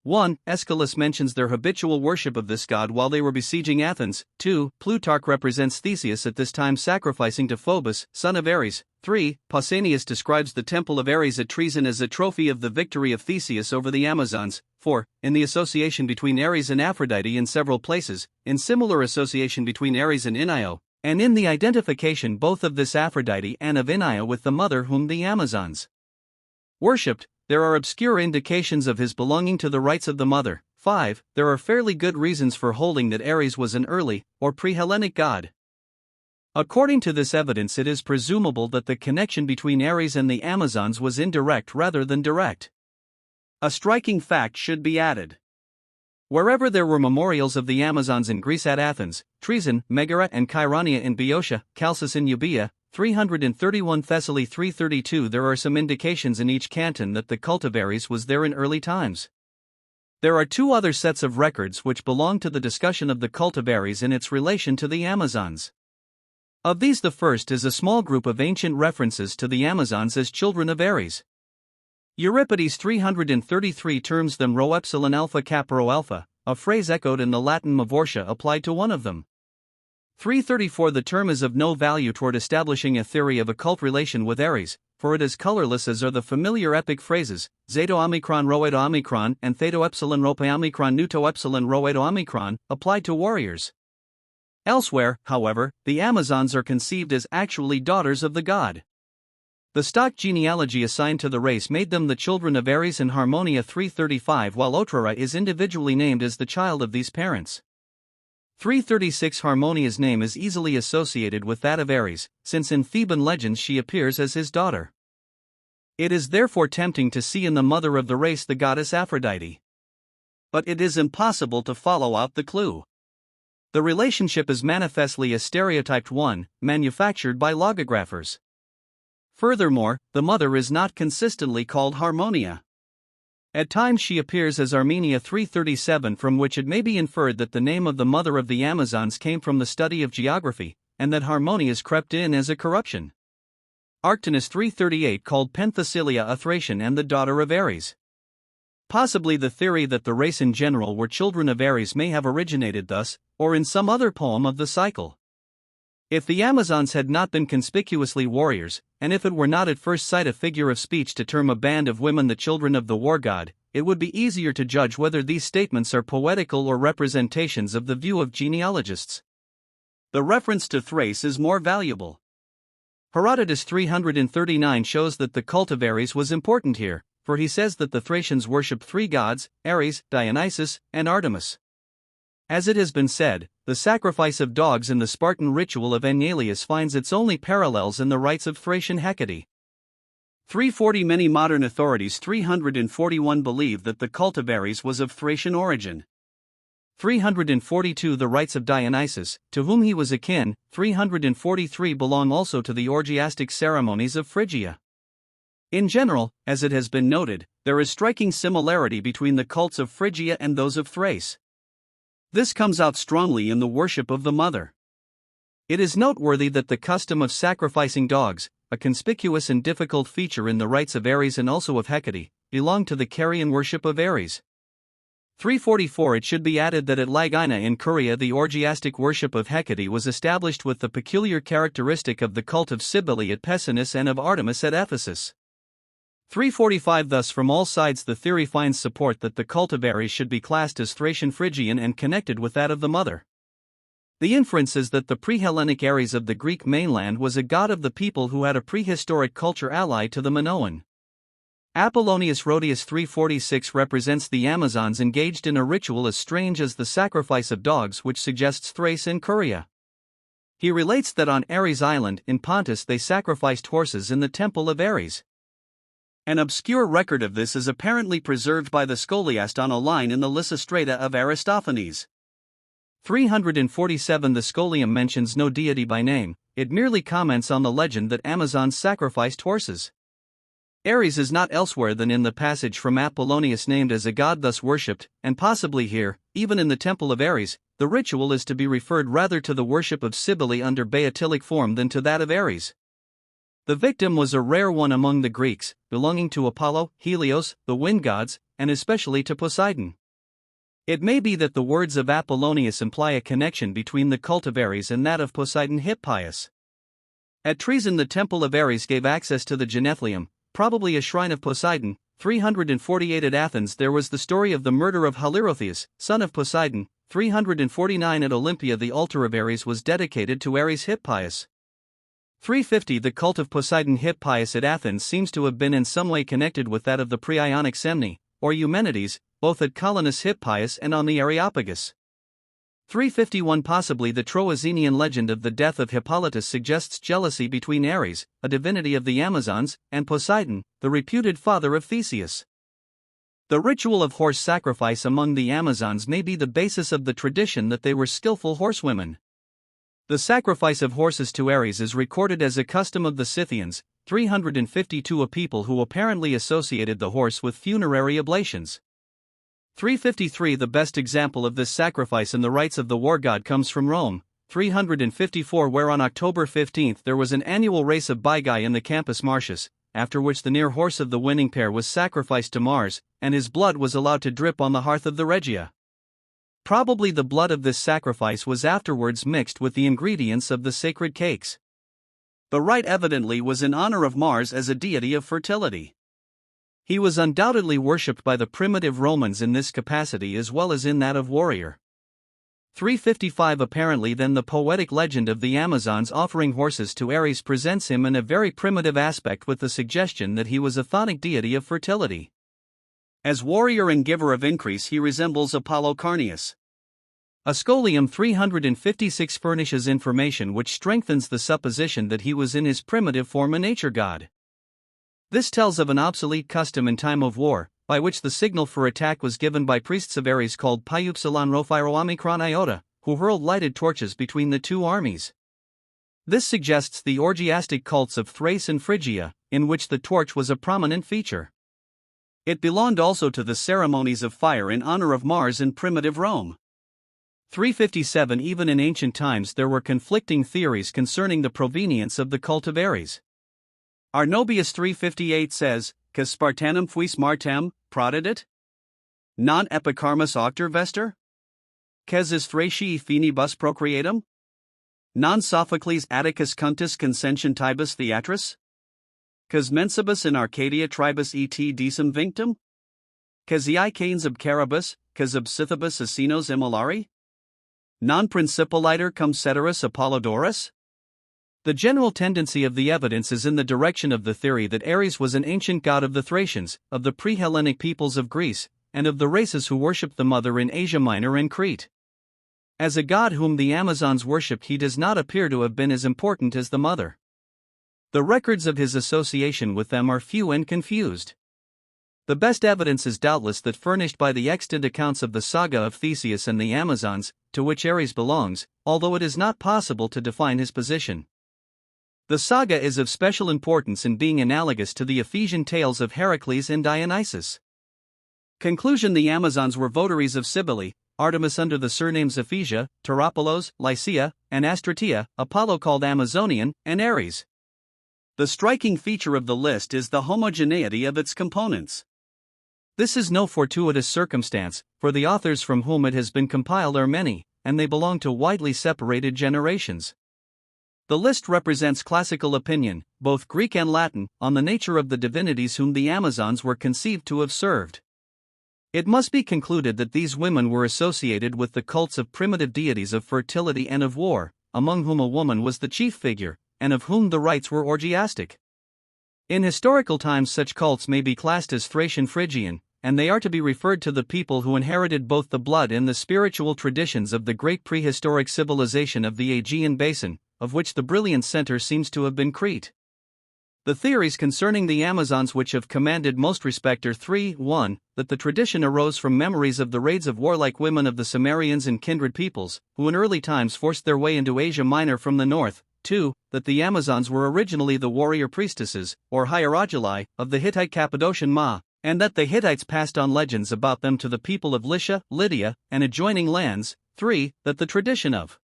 1. Aeschylus mentions their habitual worship of this god while they were besieging Athens. 2. Plutarch represents Theseus at this time sacrificing to Phobos, son of Ares. 3. Pausanias describes the temple of Ares at Troezen as a trophy of the victory of Theseus over the Amazons. 4. In the association between Ares and Aphrodite in several places, in similar association between Ares and Inio, and in the identification both of this Aphrodite and of Inio with the mother whom the Amazons worshipped, there are obscure indications of his belonging to the rites of the mother. 5. There are fairly good reasons for holding that Ares was an early, or pre-Hellenic god. According to this evidence, it is presumable that the connection between Ares and the Amazons was indirect rather than direct. A striking fact should be added. Wherever there were memorials of the Amazons in Greece at Athens, Troezen, Megara and Cheironia in Boeotia, Chalcis in Euboea, 331 Thessaly 332 there are some indications in each canton that the cult of Ares was there in early times. There are two other sets of records which belong to the discussion of the cult of Ares in its relation to the Amazons. Of these, the first is a small group of ancient references to the Amazons as children of Ares. Euripides 333 terms them rho epsilon alpha cap rho alpha, a phrase echoed in the Latin mavortia applied to one of them. 334 The term is of no value toward establishing a theory of a cult relation with Ares, for it is colorless as are the familiar epic phrases, Zeto omicron rhoeto omicron and Theto epsilon rhope omicron nuto epsilon rhoeto omicron, applied to warriors. Elsewhere, however, the Amazons are conceived as actually daughters of the god. The stock genealogy assigned to the race made them the children of Ares in Harmonia 335, while Otrara is individually named as the child of these parents. 336 Harmonia's name is easily associated with that of Ares, since in Theban legends she appears as his daughter. It is therefore tempting to see in the mother of the race the goddess Aphrodite. But it is impossible to follow out the clue. The relationship is manifestly a stereotyped one, manufactured by logographers. Furthermore, the mother is not consistently called Harmonia. At times she appears as Armenia 337, from which it may be inferred that the name of the mother of the Amazons came from the study of geography, and that Harmonia's crept in as a corruption. Arctinus 338 called Penthesilea a Thracian and the daughter of Ares. Possibly the theory that the race in general were children of Ares may have originated thus, or in some other poem of the cycle. If the Amazons had not been conspicuously warriors, and if it were not at first sight a figure of speech to term a band of women the children of the war god, it would be easier to judge whether these statements are poetical or representations of the view of genealogists. The reference to Thrace is more valuable. Herodotus 339 shows that the cult of Ares was important here, for he says that the Thracians worshipped three gods, Ares, Dionysus, and Artemis. As it has been said, the sacrifice of dogs in the Spartan ritual of Enyalius finds its only parallels in the rites of Thracian Hecate. 340 Many modern authorities 341 believe that the cult of Ares was of Thracian origin. 342 The rites of Dionysus, to whom he was akin. 343 belong also to the orgiastic ceremonies of Phrygia. In general, as it has been noted, there is striking similarity between the cults of Phrygia and those of Thrace. This comes out strongly in the worship of the mother. It is noteworthy that the custom of sacrificing dogs, a conspicuous and difficult feature in the rites of Ares and also of Hecate, belonged to the Carian worship of Ares. 344 It should be added that at Lagina in Curia the orgiastic worship of Hecate was established with the peculiar characteristic of the cult of Cybele at Pessinus and of Artemis at Ephesus. 345 Thus from all sides the theory finds support that the cult of Ares should be classed as Thracian Phrygian and connected with that of the mother. The inference is that the pre-Hellenic Ares of the Greek mainland was a god of the people who had a prehistoric culture allied to the Minoan. Apollonius Rhodius 346 represents the Amazons engaged in a ritual as strange as the sacrifice of dogs, which suggests Thrace and Curia. He relates that on Ares Island in Pontus they sacrificed horses in the temple of Ares. An obscure record of this is apparently preserved by the scholiast on a line in the Lysistrata of Aristophanes. 347 The scholium mentions no deity by name, it merely comments on the legend that Amazons sacrificed horses. Ares is not elsewhere than in the passage from Apollonius named as a god thus worshipped, and possibly here, even in the temple of Ares, the ritual is to be referred rather to the worship of Cybele under Baetylic form than to that of Ares. The victim was a rare one among the Greeks, belonging to Apollo, Helios, the wind gods, and especially to Poseidon. It may be that the words of Apollonius imply a connection between the cult of Ares and that of Poseidon Hippias. At Troezen the temple of Ares gave access to the Genethlium, probably a shrine of Poseidon. 348 At Athens there was the story of the murder of Halirrhothius, son of Poseidon. 349 At Olympia the altar of Ares was dedicated to Ares Hippias. 350 The cult of Poseidon Hippias at Athens seems to have been in some way connected with that of the pre-Ionic Semni, or Eumenides, both at Colonus Hippias and on the Areopagus. 351 Possibly the Troezenian legend of the death of Hippolytus suggests jealousy between Ares, a divinity of the Amazons, and Poseidon, the reputed father of Theseus. The ritual of horse sacrifice among the Amazons may be the basis of the tradition that they were skillful horsewomen. The sacrifice of horses to Ares is recorded as a custom of the Scythians, 352 a people who apparently associated the horse with funerary oblations. 353 The best example of this sacrifice in the rites of the war god comes from Rome. 354 Where on October 15 there was an annual race of Baigai in the Campus Martius, after which the near horse of the winning pair was sacrificed to Mars, and his blood was allowed to drip on the hearth of the Regia. Probably the blood of this sacrifice was afterwards mixed with the ingredients of the sacred cakes. The rite evidently was in honor of Mars as a deity of fertility. He was undoubtedly worshipped by the primitive Romans in this capacity as well as in that of warrior. 355 Apparently then the poetic legend of the Amazons offering horses to Ares presents him in a very primitive aspect with the suggestion that he was a chthonic deity of fertility. As warrior and giver of increase he resembles Apollo Carneus. Ascolium 356 furnishes information which strengthens the supposition that he was in his primitive form a nature god. This tells of an obsolete custom in time of war, by which the signal for attack was given by priests of Ares called Pyupsilon Rhophyroomicron Iota, who hurled lighted torches between the two armies. This suggests the orgiastic cults of Thrace and Phrygia, in which the torch was a prominent feature. It belonged also to the ceremonies of fire in honor of Mars in primitive Rome. 357 Even in ancient times there were conflicting theories concerning the provenience of the cult of Ares. Arnobius 358 says, "Cas Spartanum fuis Martem, prodidit? Non epicarmus octor vester? Cas is Thraciae finibus procreatum? Non Sophocles Atticus Cuntus consentientibus theatris? Cas mensibus in Arcadia tribus et decem vinctum? Cas Canes ob Caribus, cas ob Scythibus Asinos immolari? Non principaliter cum ceteris Apollodorus?" The general tendency of the evidence is in the direction of the theory that Ares was an ancient god of the Thracians, of the pre-Hellenic peoples of Greece, and of the races who worshipped the mother in Asia Minor and Crete. As a god whom the Amazons worshipped, he does not appear to have been as important as the mother. The records of his association with them are few and confused. The best evidence is doubtless that furnished by the extant accounts of the saga of Theseus and the Amazons, to which Ares belongs, although it is not possible to define his position. The saga is of special importance in being analogous to the Ephesian tales of Heracles and Dionysus. Conclusion: The Amazons were votaries of Cybele, Artemis under the surnames Ephesia, Tauropolos, Lycia, and Astratea, Apollo called Amazonian, and Ares. The striking feature of the list is the homogeneity of its components. This is no fortuitous circumstance, for the authors from whom it has been compiled are many, and they belong to widely separated generations. The list represents classical opinion, both Greek and Latin, on the nature of the divinities whom the Amazons were conceived to have served. It must be concluded that these women were associated with the cults of primitive deities of fertility and of war, among whom a woman was the chief figure, and of whom the rites were orgiastic. In historical times such cults may be classed as Thracian Phrygian, and they are to be referred to the people who inherited both the blood and the spiritual traditions of the great prehistoric civilization of the Aegean Basin, of which the brilliant center seems to have been Crete. The theories concerning the Amazons which have commanded most respect are 3. 1. That the tradition arose from memories of the raids of warlike women of the Sumerians and kindred peoples, who in early times forced their way into Asia Minor from the north. 2. That the Amazons were originally the warrior priestesses, or hieroguli, of the Hittite Cappadocian Ma, and that the Hittites passed on legends about them to the people of Lycia, Lydia, and adjoining lands. 3. That the tradition of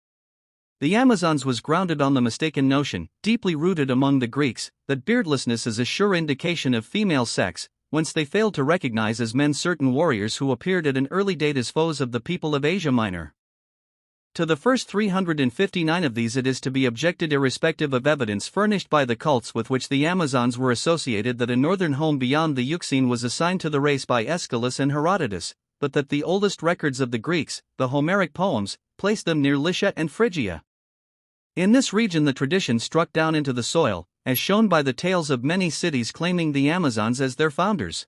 the Amazons was grounded on the mistaken notion, deeply rooted among the Greeks, that beardlessness is a sure indication of female sex, whence they failed to recognize as men certain warriors who appeared at an early date as foes of the people of Asia Minor. To the first 359 of these it is to be objected, irrespective of evidence furnished by the cults with which the Amazons were associated, that a northern home beyond the Euxine was assigned to the race by Aeschylus and Herodotus, but that the oldest records of the Greeks, the Homeric poems, place them near Lycia and Phrygia. In this region the tradition struck down into the soil, as shown by the tales of many cities claiming the Amazons as their founders.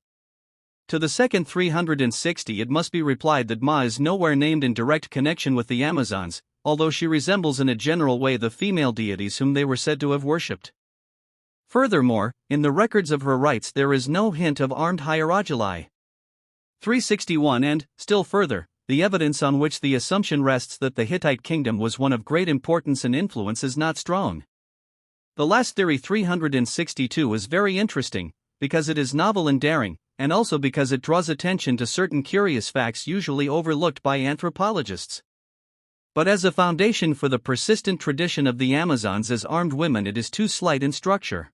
To the second 360 it must be replied that Ma is nowhere named in direct connection with the Amazons, although she resembles in a general way the female deities whom they were said to have worshipped. Furthermore, in the records of her rites there is no hint of armed hieroguli. 361 and, still further, the evidence on which the assumption rests that the Hittite kingdom was one of great importance and influence is not strong. The last theory 362 is very interesting, because it is novel and daring, and also because it draws attention to certain curious facts usually overlooked by anthropologists. But as a foundation for the persistent tradition of the Amazons as armed women, it is too slight in structure.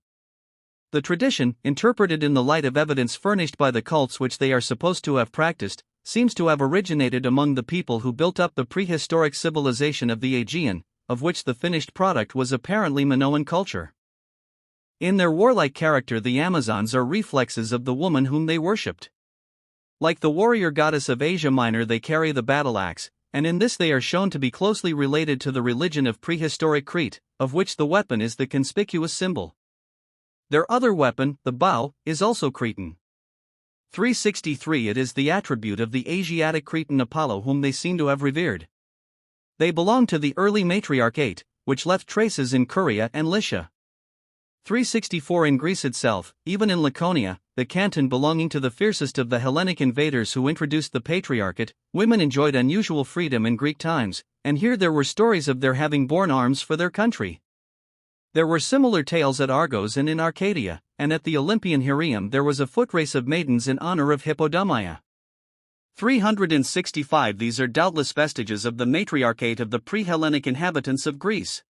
The tradition, interpreted in the light of evidence furnished by the cults which they are supposed to have practiced, seems to have originated among the people who built up the prehistoric civilization of the Aegean, of which the finished product was apparently Minoan culture. In their warlike character, the Amazons are reflexes of the woman whom they worshipped. Like the warrior goddess of Asia Minor, they carry the battle axe, and in this they are shown to be closely related to the religion of prehistoric Crete, of which the weapon is the conspicuous symbol. Their other weapon, the bow, is also Cretan. 363. It is the attribute of the Asiatic Cretan Apollo whom they seem to have revered. They belong to the early matriarchate, which left traces in Curia and Lycia. 364. In Greece itself, even in Laconia, the canton belonging to the fiercest of the Hellenic invaders who introduced the patriarchate, women enjoyed unusual freedom in Greek times, and here there were stories of their having borne arms for their country. There were similar tales at Argos and in Arcadia, and at the Olympian Heraeum there was a footrace of maidens in honor of Hippodamia. 365. These are doubtless vestiges of the matriarchate of the pre-Hellenic inhabitants of Greece.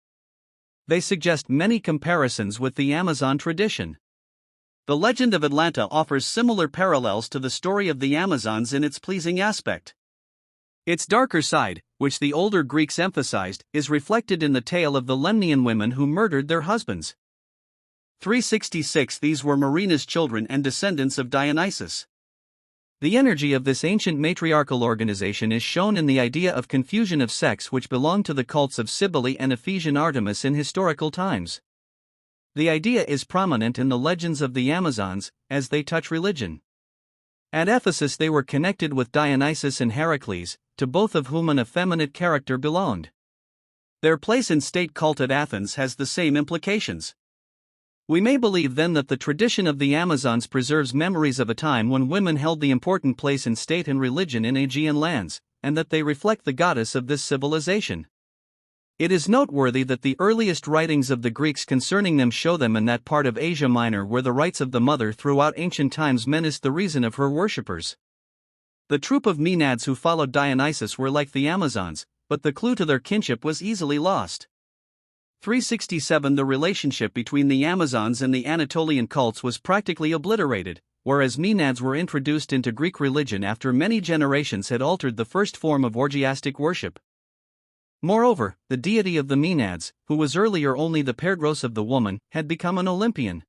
They suggest many comparisons with the Amazon tradition. The legend of Atlanta offers similar parallels to the story of the Amazons in its pleasing aspect. Its darker side, which the older Greeks emphasized, is reflected in the tale of the Lemnian women who murdered their husbands. 366. These were Marina's children and descendants of Dionysus. The energy of this ancient matriarchal organization is shown in the idea of confusion of sex which belonged to the cults of Cybele and Ephesian Artemis in historical times. The idea is prominent in the legends of the Amazons, as they touch religion. At Ephesus they were connected with Dionysus and Heracles, to both of whom an effeminate character belonged. Their place in state cult at Athens has the same implications. We may believe then that the tradition of the Amazons preserves memories of a time when women held the important place in state and religion in Aegean lands, and that they reflect the goddess of this civilization. It is noteworthy that the earliest writings of the Greeks concerning them show them in that part of Asia Minor where the rights of the mother throughout ancient times menaced the reason of her worshippers. The troop of Maenads who followed Dionysus were like the Amazons, but the clue to their kinship was easily lost. 367. The relationship between the Amazons and the Anatolian cults was practically obliterated, whereas Maenads were introduced into Greek religion after many generations had altered the first form of orgiastic worship. Moreover, the deity of the Maenads, who was earlier only the Perdros of the woman, had become an Olympian.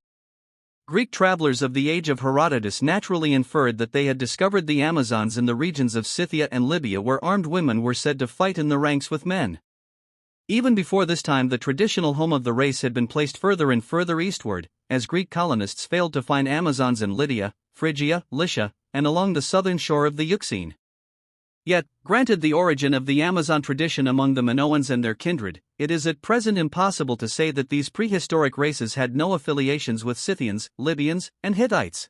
Greek travelers of the age of Herodotus naturally inferred that they had discovered the Amazons in the regions of Scythia and Libya where armed women were said to fight in the ranks with men. Even before this time the traditional home of the race had been placed further and further eastward, as Greek colonists failed to find Amazons in Lydia, Phrygia, Lycia, and along the southern shore of the Euxine. Yet, granted the origin of the Amazon tradition among the Minoans and their kindred, it is at present impossible to say that these prehistoric races had no affiliations with Scythians, Libyans, and Hittites.